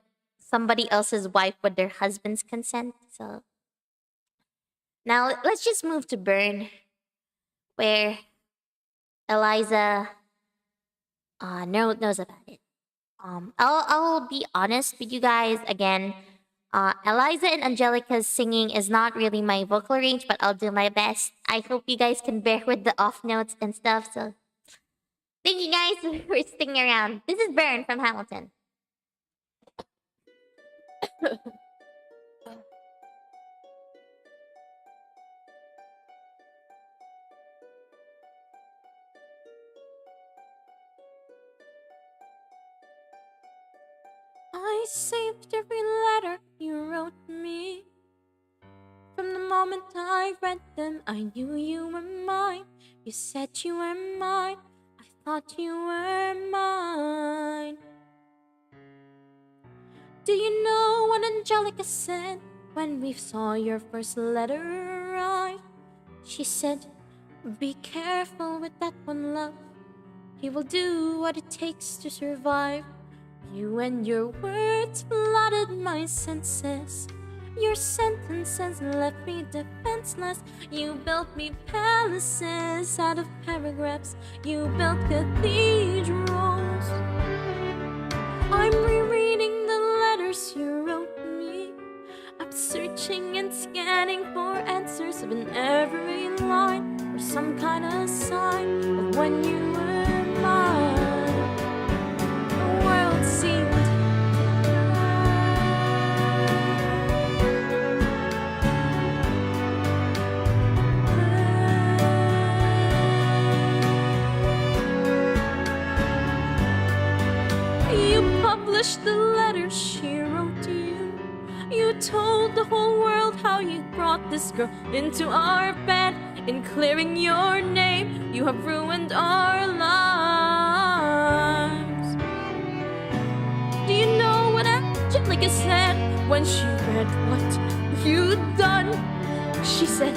somebody else's wife with their husband's consent. So now let's just move to Burn, where Eliza knows about it. I'll be honest with you guys again. Eliza and Angelica's singing is not really my vocal range, but I'll do my best. I hope you guys can bear with the off notes and stuff. So thank you guys for sticking around. This is Burn from Hamilton. I saved every letter you wrote me. From the moment I read them, I knew you were mine. You said you were mine. I thought you were mine. Do you know what Angelica said when we saw your first letter arrive? She said, be careful with that one, love. He will do what it takes to survive. You and your words flooded my senses. Your sentences left me defenseless. You built me palaces out of paragraphs. You built cathedrals. I'm rereading the letters you wrote me. I'm searching and scanning for answers in every line, or some kind of sign of when you were mine. The world seemed You published the letters she wrote to you. You told the whole world how you brought this girl into our bed. In clearing your name, you have ruined our lives. Do you know what Angelica said when she read what you'd done? She said,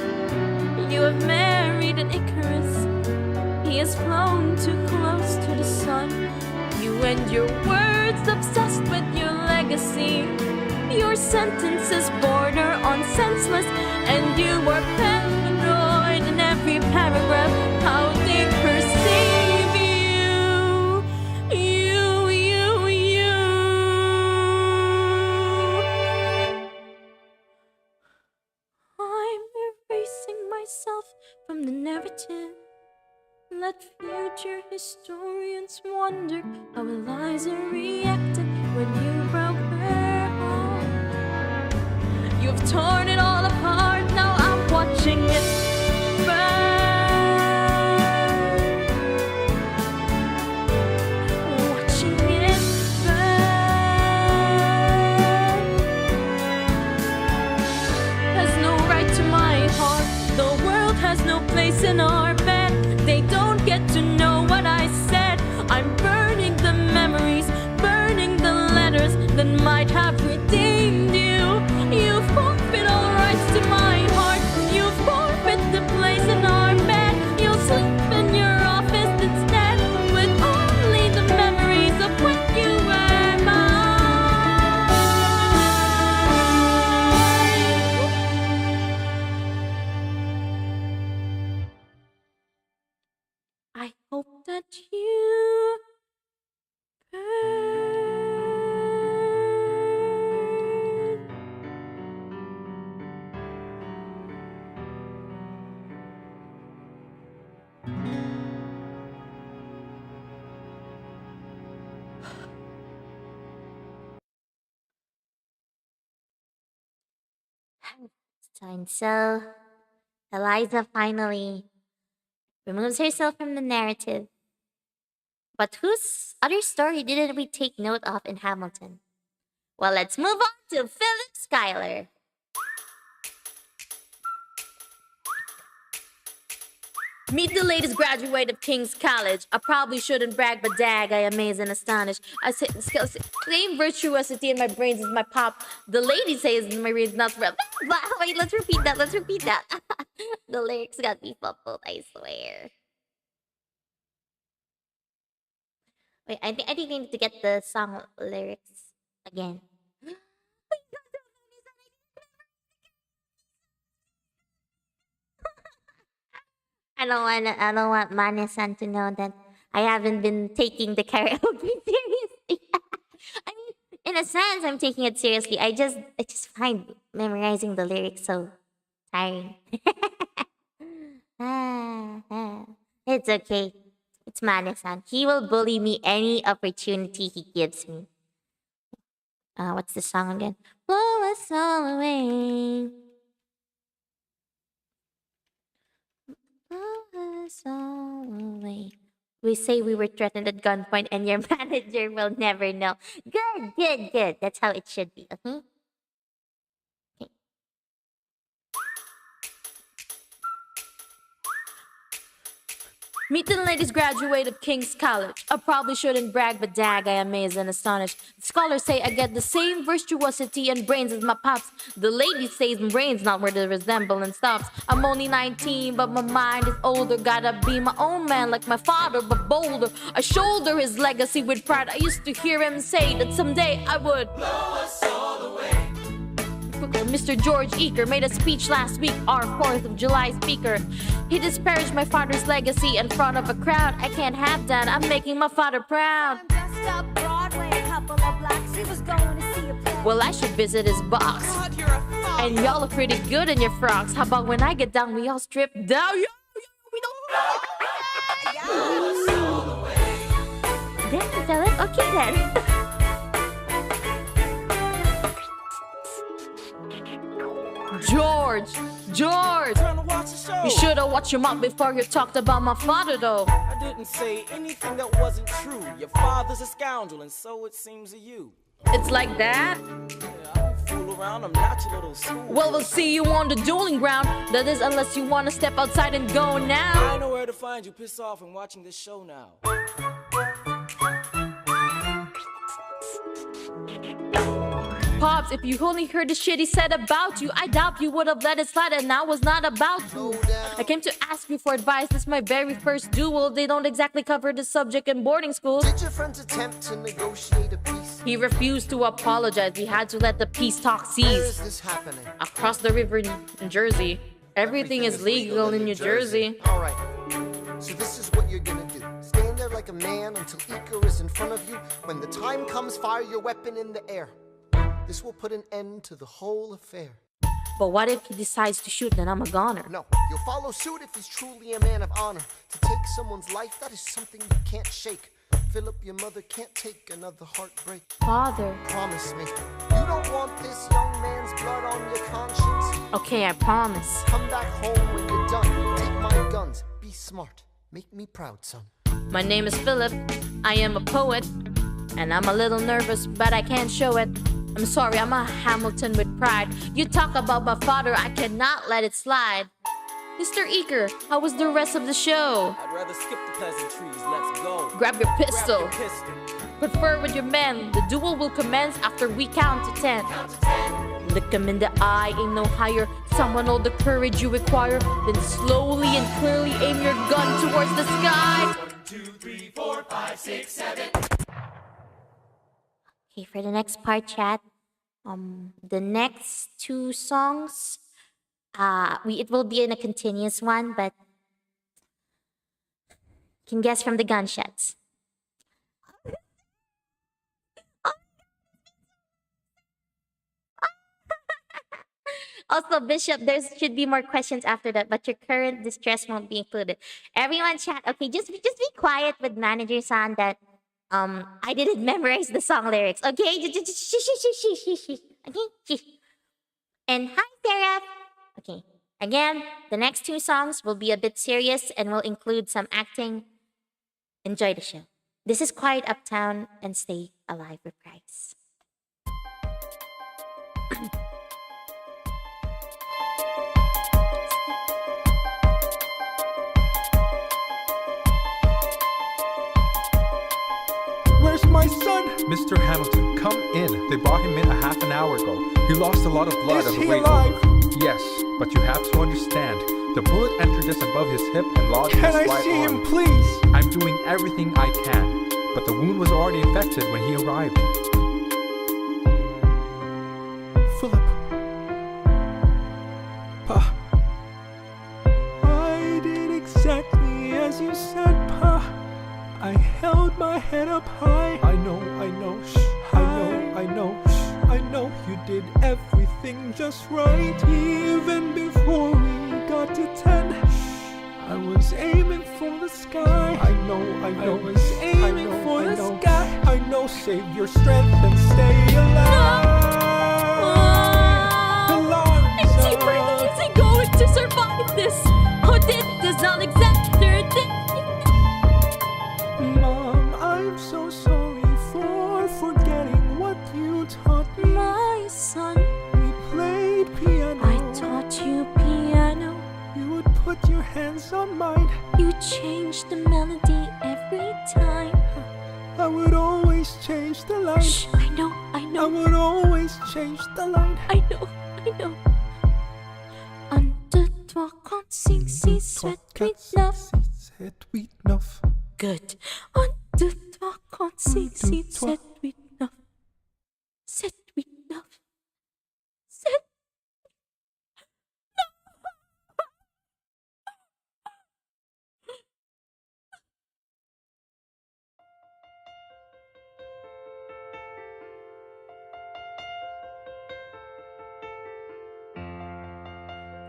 you have married an Icarus. He has flown too close to the sun. You and your words obsessed with your legacy. Your sentences border on senseless, and you were paranoid in every paragraph. How they perceive you. I'm erasing myself from the narrative. Let future historians wonder how Eliza reacted when you broke her heart. You've torn it all apart, now I'm watching it burn. Watching it burn. Has no right to my heart. The world has no place in our bed. They don't get to know what I said. I'm burning the memories, burning the letters that might have redeemed you. You forfeit all rights to my heart. You forfeit the place in our bed. You'll sleep in your office instead, with only the memories of when you were mine. I hope that you burn. So, Eliza finally removes herself from the narrative. But whose other story didn't we take note of in Hamilton? Well, let's move on to Philip Schuyler. Meet the latest graduate of King's College. I probably shouldn't brag, but dag, I amaze and astonish. I say, same virtuosity in my brains as my pop. The lady says my read's not real. Wait, let's repeat that. Let's repeat that. The lyrics got me fumbled, I swear. Wait, I think I need to get the song lyrics again. I don't want Mane-san to know that I haven't been taking the karaoke seriously. I mean, in a sense, I'm taking it seriously. I just find memorizing the lyrics so tiring. It's okay. It's Mane-san. He will bully me any opportunity he gives me. What's the song again? Blow us all away. Blow us all away. We say we were threatened at gunpoint and your manager will never know. Good, good, good. That's how it should be. Okay? Meet the ladies graduated King's College. I probably shouldn't brag, but dag, I am amazed and astonished. Scholars say I get the same virtuosity and brains as my pops. The ladies say my brains not where the resemblance stops. I'm only 19, but my mind is older. Gotta be my own man like my father, but bolder. I shoulder his legacy with pride. I used to hear him say that someday I would blow us all away. Mr. George Eaker made a speech last week, our 4th of July speaker. He disparaged my father's legacy in front of a crowd. I can't have that. I'm making my father proud. Well, I should visit his box. And y'all are pretty good in your frocks. How about when I get down, we all strip down? We don't. Then, Philip. Okay then. George! You should have watched your mouth before you talked about my father, though. I didn't say anything that wasn't true. Your father's a scoundrel, and so it seems to you. It's like that? Yeah, I don't fool around, I'm not your little school. Well, we'll see you on the dueling ground. That is, unless you want to step outside and go now. I know where to find you, piss off and watching this show now. Pops, if you only heard the shit he said about you, I doubt you would have let it slide, and I was not about to. I came to ask you for advice. This is my very first duel. They don't exactly cover the subject in boarding school. Did your friends attempt to negotiate a peace? He refused to apologize. We had to let the peace talk cease. Where is this happening? Across the river in New Jersey. Everything is legal in New Jersey. All right. So this is what you're gonna do. Stand there like a man until Ika is in front of you. When the time comes, fire your weapon in the air. This will put an end to the whole affair. But what if he decides to shoot, then I'm a goner? No, you'll follow suit if he's truly a man of honor. To take someone's life, that is something you can't shake. Philip, your mother can't take another heartbreak. Father. Promise me, you don't want this young man's blood on your conscience. Okay, I promise. Come back home when you're done. Take my guns. Be smart. Make me proud, son. My name is Philip. I am a poet. And I'm a little nervous, but I can't show it. I'm sorry, I'm a Hamilton with pride. You talk about my father, I cannot let it slide. Mr. Eaker, how was the rest of the show? I'd rather skip the pleasantries, let's go. Grab your pistol. Grab your pistol. Confer with your men. The duel will commence after we count to 10. Look him in the eye, ain't no higher. Summon all the courage you require. Then slowly and clearly aim your gun towards the sky. 1, 2, 3, 4, 5, 6, 7. Okay, for the next part, chat, the next two songs, it will be in a continuous one, but you can guess from the gunshots. Also, Bishop, there should be more questions after that, but your current distress won't be included. Everyone, chat. Okay, just be quiet with manager son that. I didn't memorize the song lyrics. Okay, okay. And hi, Sarah. Okay. Again, the next two songs will be a bit serious and will include some acting. Enjoy the show. This is Quiet Uptown and Stay Alive reprise. Where's my son? Mr. Hamilton, come in. They brought him in a half an hour ago. He lost a lot of blood on the way over. Yes, but you have to understand. The bullet entered just above his hip and lodged his right arm. Can I see him, please? I'm doing everything I can, but the wound was already infected when he arrived. Philip. Pa. I did exactly as you said, Pa. I held my head up high. I know, shh. I know you did everything just right. Even before we got to 10, I was aiming for the sky. I know, I was aiming for the sky. I know, save your strength and stay alive. Is he really is he going to survive this? How did this Alexander think? hands on mine. You change the melody every time. I would always change the line. Shh, I know, I I know, would always change the line. I know, I know. Un, deux, trois, quatre, cinq, six, sept, huit, neuf. 7, 8, 9. Good. Un, deux, trois, quatre, cinq, six, sept, huit, neuf. 7, 8, 9. 7.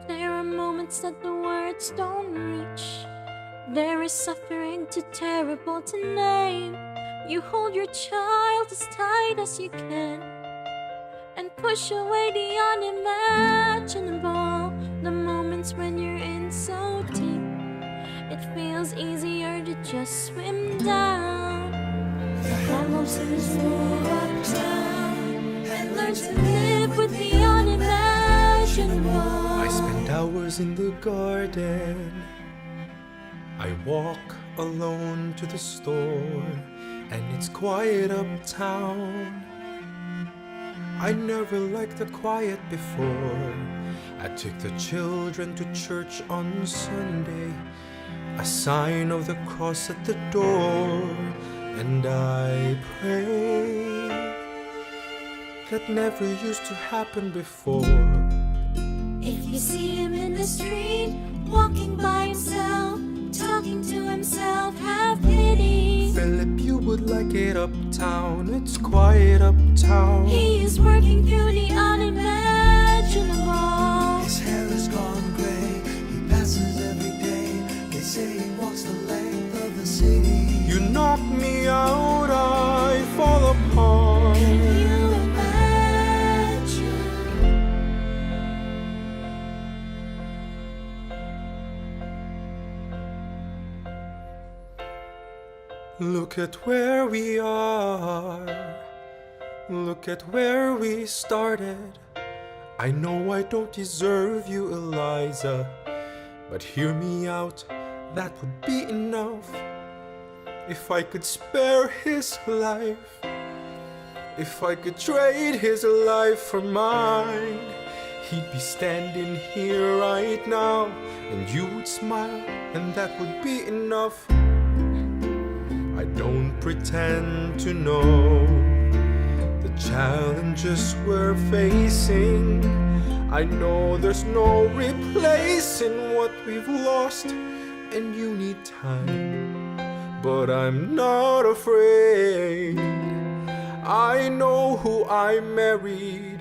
There are moments that the words don't reach. There is suffering too terrible to name. You hold your child as tight as you can and push away the unimaginable. The moments when you're in so deep, it feels easier to just swim down. The homelessness move uptown and learn to live with the unimaginable. I spend hours in the garden. I walk alone to the store, and it's quiet uptown. I never liked the quiet before. I took the children to church on Sunday, a sign of the cross at the door, and I pray. That never used to happen before. If you see him in the street, walking by himself, talking to himself, have pity. Philip, you would like it uptown. It's quiet uptown. He is working through the unimaginable. His hair has gone gray. He passes every day. They say he walks the length of the city. You knock me out, I fall apart. Can you imagine? Look at where we are. Look at where we started. I know I don't deserve you, Eliza, but hear me out, that would be enough. If I could spare his life, if I could trade his life for mine, he'd be standing here right now, and you would smile, and that would be enough. I don't pretend to know the challenges we're facing. I know there's no replacing what we've lost, and you need time, but I'm not afraid. I know who I married.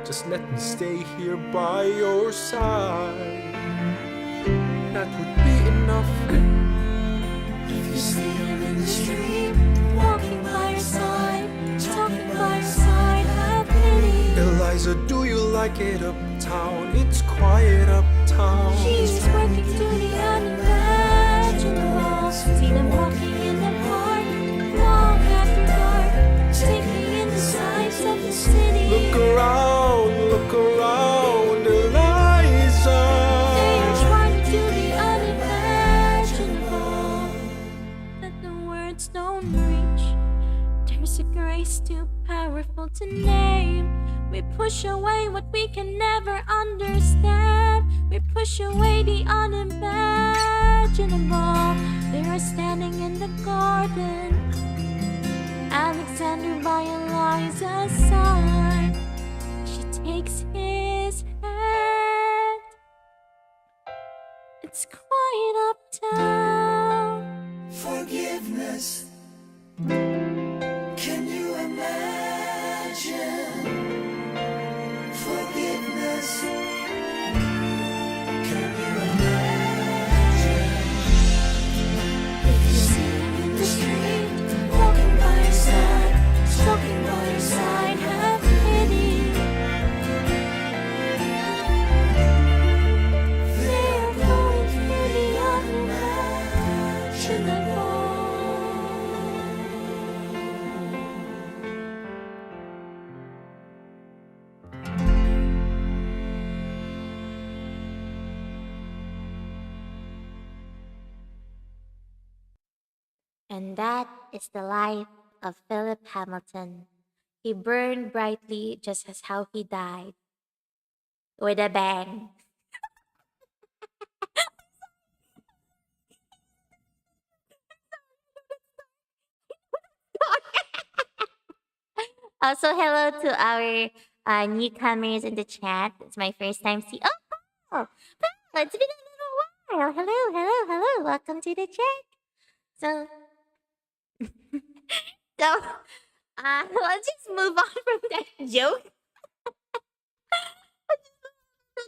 Just let me stay here by your side. That would be enough. If you see him in the street, walking by your side, talking by your side, have pity. Eliza, do you like it uptown? It's quiet uptown. He's working through the unimaginable. See them walking in the park, long after dark, taking in the sights of the city. Look around, Eliza. They are trying to do the unimaginable, that the words don't reach. There's a grace too powerful to name. We push away what we can never understand. We push away the unimaginable. They are standing in the garden, Alexander by Eliza's side. She takes his hand. It's quiet uptown. Forgiveness. Can you imagine? Forgiveness. Can you imagine? If you see him in the street, walking by your side, talking by your side, have pity. They are going through the unimaginable. And that is the life of Philip Hamilton. He burned brightly just as how he died, with a bang. Also, hello to our newcomers in the chat. It's my first time see. Oh, it's been a little while. Hello, hello, hello. Welcome to the chat. So, so, let's just move on from that joke.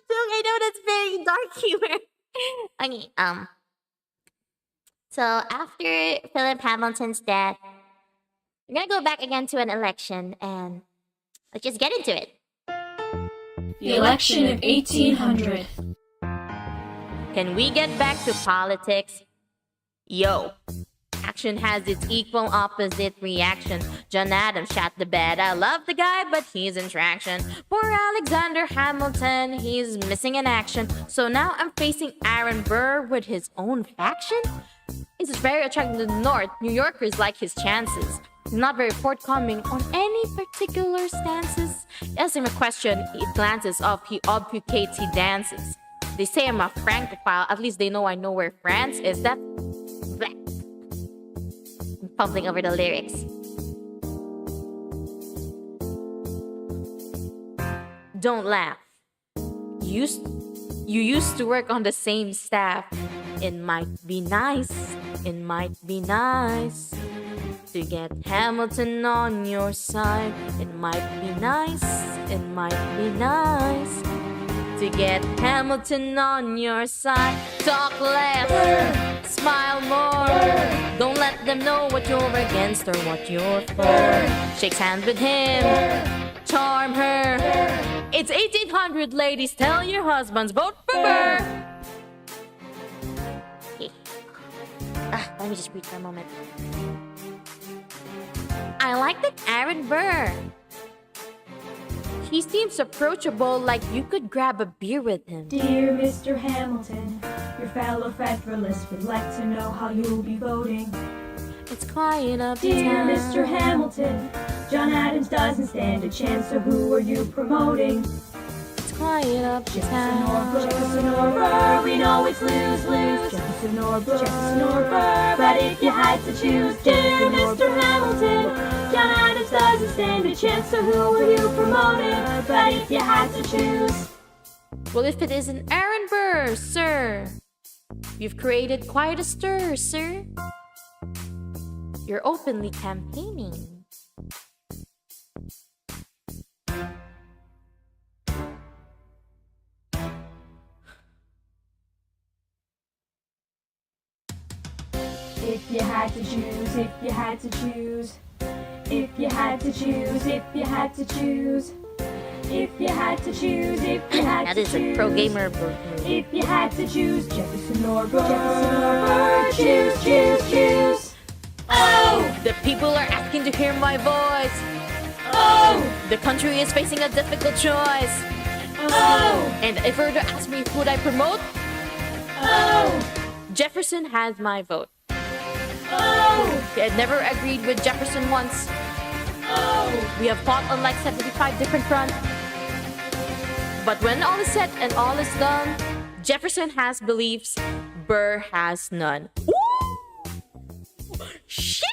I know that's very dark humor. Okay, so after Philip Hamilton's death, we're gonna go back again to an election and let's just get into it. The election of 1800. Can we get back to politics? Yo. Action has its equal opposite reaction. John Adams shot the bed. I love the guy, but he's in traction. Poor Alexander Hamilton, he's missing in action. So now I'm facing Aaron Burr with his own faction? He's very attractive to the North. New Yorkers like his chances. He's not very forthcoming on any particular stances. Ask him a question, he glances off, he obfuscates, he dances. They say I'm a Francophile, at least they know I know where France is. That... I'm fumbling over the lyrics. Don't laugh. You used to work on the same staff. It might be nice, it might be nice to get Hamilton on your side. It might be nice, it might be nice to get Hamilton on your side. Talk less, smile more. Don't let them know what you're against or what you're for. Shakes hands with him, charm her. It's 1800, ladies. Tell your husbands, vote for Burr. Okay. Let me just breathe for a moment. I like that Aaron Burr. He seems approachable, like you could grab a beer with him. Dear Mr. Hamilton, your fellow Federalists would like to know how you'll be voting. It's quiet up Dear town. Mr. Hamilton, John Adams doesn't stand a chance, so who are you promoting? It's quiet up town. Jefferson or Burr, we know it's lose-lose. Jefferson or Burr, but if you had to choose, dear Mr. Hamilton, John Adams doesn't stand a chance, so who are you promoting? But if you had to choose. Well, if it isn't Aaron Burr, sir, you've created quite a stir, sir. You're openly campaigning. If you had to choose, if you had to choose, if you had to choose, if you had to choose, if you had to choose, if you had That to is choose, a pro gamer move. if you had to choose, Jefferson or Burr, choose, choose, choose. Oh, The people are asking to hear my voice. oh, The country is facing a difficult choice. oh, And if you were to ask me who would I promote, oh, Jefferson has my vote. oh, I had never agreed with Jefferson once. oh. We have fought on like 75 different fronts. But when all is said and all is done, Jefferson has beliefs, Burr has none. Shit!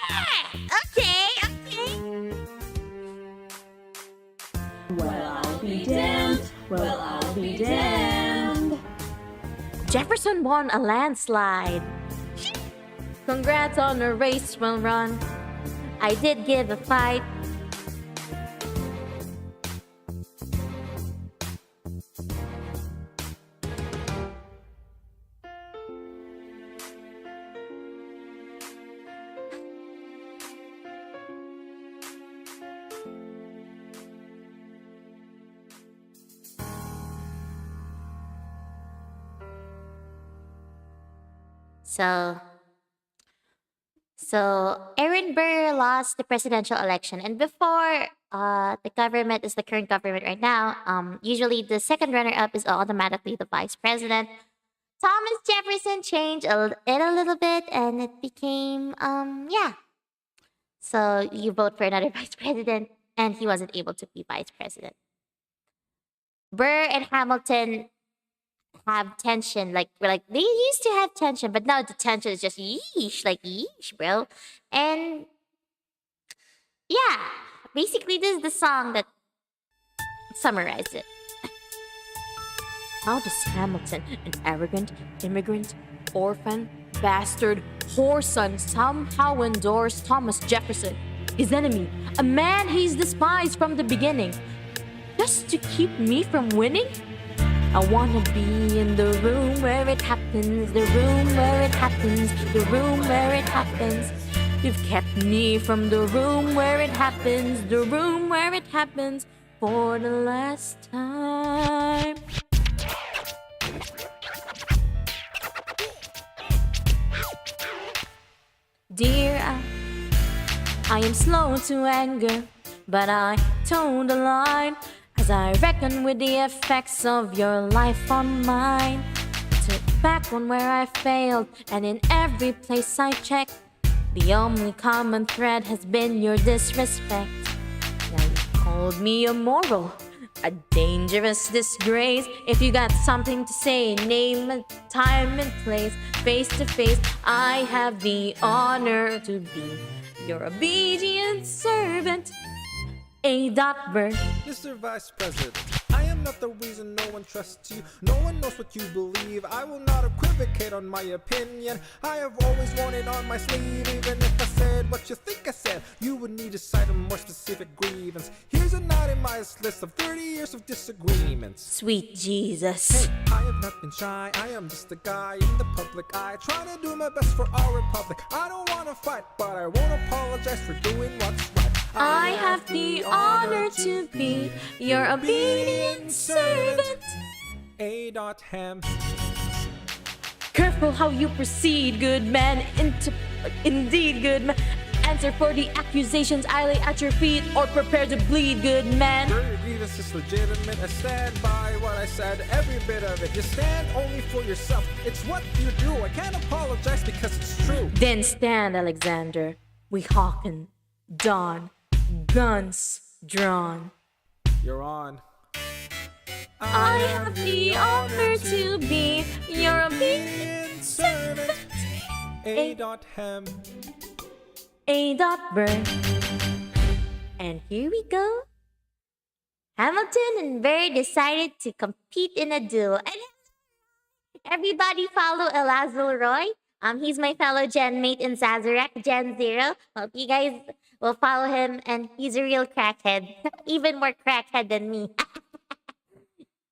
Okay, okay. Well, I'll be damned. Well, I'll be damned. Jefferson won a landslide. Congrats on a race well run. I did give a fight. So Aaron Burr lost the presidential election, and before the government is the current government right now, usually the second runner-up is automatically the vice president. Thomas Jefferson changed it a little bit, and it became yeah. So you vote for another vice president, and he wasn't able to be vice president. Burr and Hamilton have tension, like they used to have tension, but now the tension is just yeesh, like yeesh, bro. And yeah, basically this is the song that summarizes it. How does Hamilton, an arrogant immigrant, orphan, bastard, whoreson, somehow endorse Thomas Jefferson, his enemy, a man he's despised from the beginning, just to keep me from winning? I wanna be in the room where it happens, the room where it happens, the room where it happens. You've kept me from the room where it happens, the room where it happens, for the last time. Dear, I am slow to anger, but I toe the line as I reckon with the effects of your life on mine. Took back one where I failed, and in every place I checked, the only common thread has been your disrespect. Now you called me immoral, a dangerous disgrace. If you got something to say, name a time and place. Face to face, I have the honor to be your obedient servant. A. Burr. Mr. Vice President, I am not the reason no one trusts you. No one knows what you believe. I will not equivocate on my opinion. I have always worn it on my sleeve. Even if I said what you think I said, you would need to cite a more specific grievance. Here's an itemized list of 30 years of disagreements. Sweet Jesus. Hey, I have not been shy. I am just a guy in the public eye, trying to do my best for our republic. I don't want to fight, but I won't apologize for doing what's right. I have the honor to be your obedient servant. A. Ham. Careful how you proceed, good man. Indeed, good man. Answer for the accusations I lay at your feet, or prepare to bleed, good man. Your grievance is legitimate. I stand by what I said, every bit of it. You stand only for yourself. It's what you do. I can't apologize because it's true. Then stand, Alexander. We hearken. Dawn. Guns drawn. You're on. I have the honor to be your obedient servant. A. Ham. A. Burr. And here we go. Hamilton and Burr decided to compete in a duel. And everybody follow Elazul Roy. He's my fellow gen mate in Sazerac, Gen 0. Hope you guys will follow him, and he's a real crackhead. Even more crackhead than me.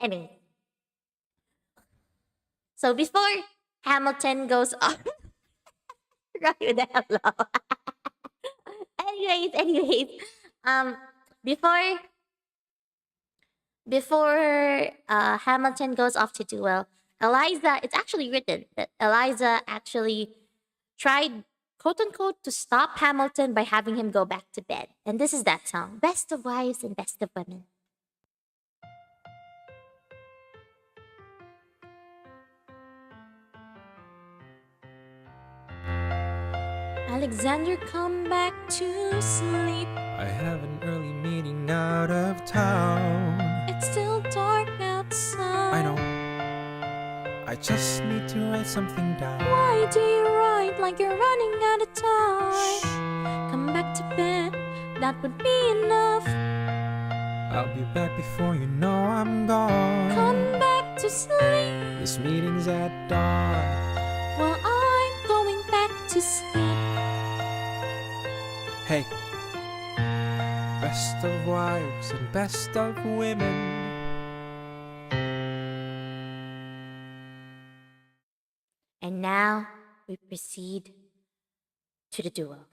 Anyway. So before Hamilton goes off... Roy with the hello. anyways. Before Hamilton goes off to duel, Eliza, it's actually written that Eliza actually tried, quote unquote, to stop Hamilton by having him go back to bed. And this is that song, Best of Wives and Best of Women. Alexander, come back to sleep. I have an early meeting out of town. It's still dark outside. I know. I just need to write something down. Why do you write like you're running out of time? Shh. Come back to bed, that would be enough. I'll be back before you know I'm gone. Come back to sleep. This meeting's at dawn. Well, I'm going back to sleep. Hey, best of wives and best of women. And now we proceed to the duel.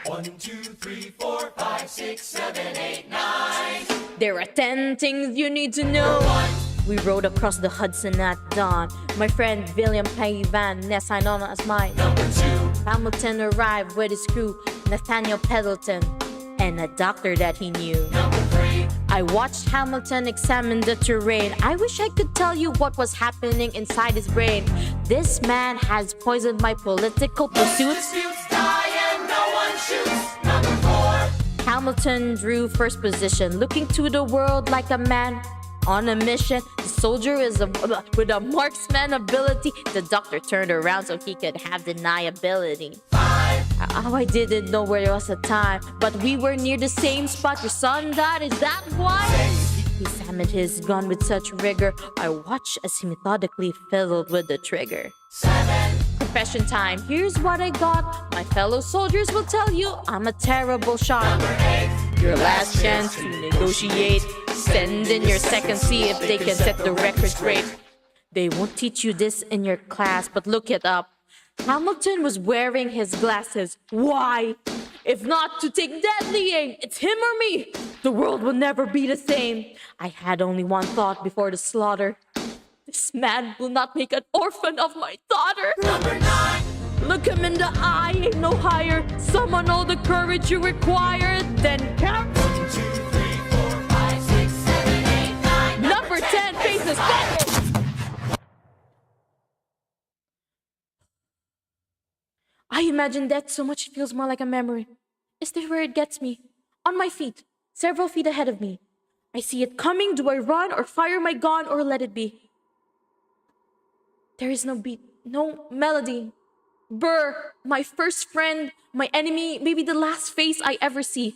One, two, three, 4, 5, 6, 7, 8, 9. There are 10 things you need to know. 1, We rode across the Hudson at dawn. My friend William Pay Van Ness, I known as my number 2. Hamilton arrived with his crew, Nathaniel Pendleton, and a doctor that he knew. Number 3. I watched Hamilton examine the terrain. I wish I could tell you what was happening inside his brain. This man has poisoned my political pursuits. Die and no one shoots. Number 4. Hamilton drew first position, looking to the world like a man on a mission. The soldier is with a marksman ability. The doctor turned around so he could have deniability. 5. Oh, I didn't know where it was at time, but we were near the same spot. Your son died, is that why? He examined his gun with such rigor. I watched as he methodically fiddled with the trigger. 7. Confession time, here's what I got. My fellow soldiers will tell you I'm a terrible shot. Number 8. Your last chance to negotiate. Send in your second, see if they can set the record straight. They won't teach you this in your class, but look it up. Hamilton was wearing his glasses. Why? If not to take deadly aim, it's him or me. The world will never be the same. I had only one thought before the slaughter. This man will not make an orphan of my daughter. Number 9. Look him in the eye, ain't no higher. Summon all the courage you require, then count. 1, 2, 3, 4, 5, 6, 7, 8, 9. Number 10 faces forward. I imagine death so much it feels more like a memory. Is this where it gets me? On my feet, several feet ahead of me. I see it coming. Do I run or fire my gun or let it be? There is no beat, no melody. Burr, my first friend, my enemy, maybe the last face I ever see.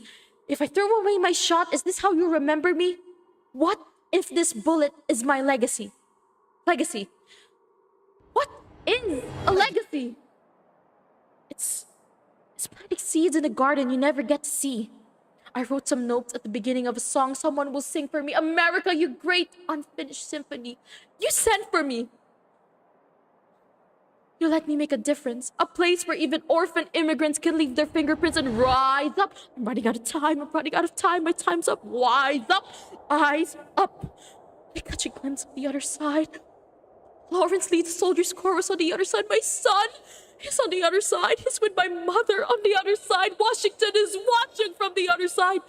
If I throw away my shot, is this how you remember me? What if this bullet is my legacy? Legacy. What is a legacy? It's planting seeds in a garden you never get to see. I wrote some notes at the beginning of a song someone will sing for me. America, you great unfinished symphony. You sent for me. You let me make a difference. A place where even orphan immigrants can leave their fingerprints and rise up. I'm running out of time. I'm running out of time. My time's up. Wise up. Eyes up. I catch a glimpse of the other side. Lawrence leads the soldiers' chorus on the other side. My son is on the other side. He's with my mother on the other side. Washington is watching from the other side.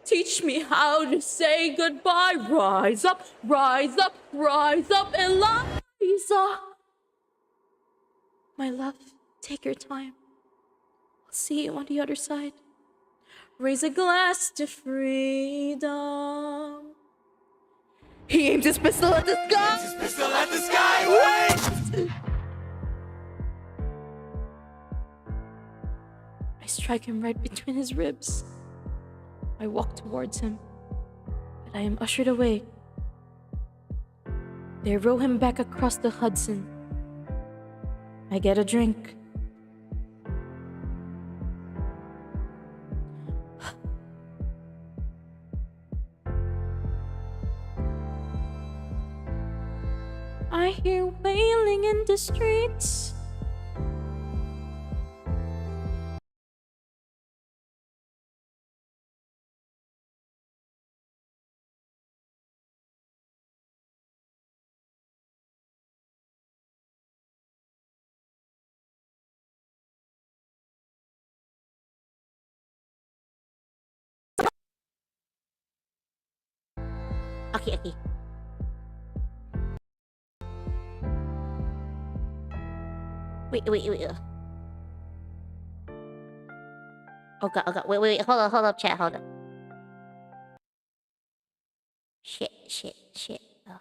Teach me how to say goodbye. Rise up, rise up, rise up, Eliza. My love, take your time. I'll see you on the other side. Raise a glass to freedom. He aims his pistol at the sky. Wait! I strike him right between his ribs. I walk towards him, but I am ushered away. They row him back across the Hudson. I get a drink. I hear wailing in the streets. Okay. Wait. Okay. Wait. Hold up, chat. Hold up. Shit. Oh.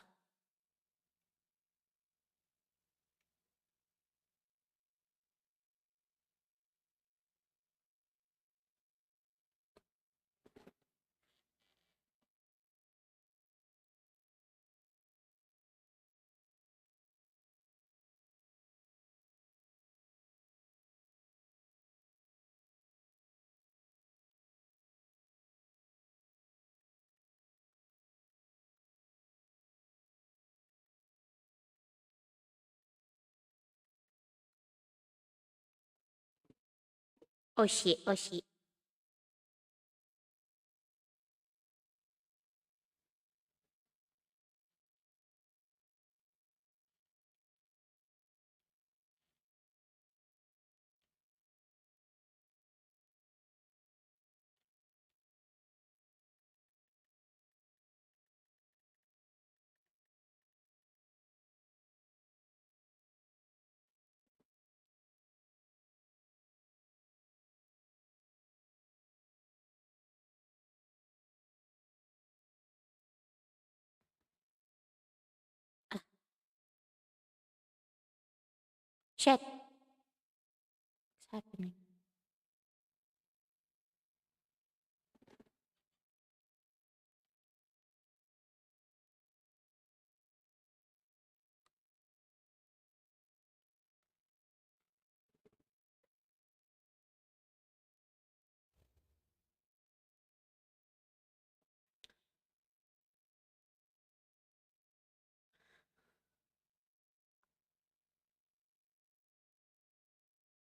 Oh shit. Shit. What's happening?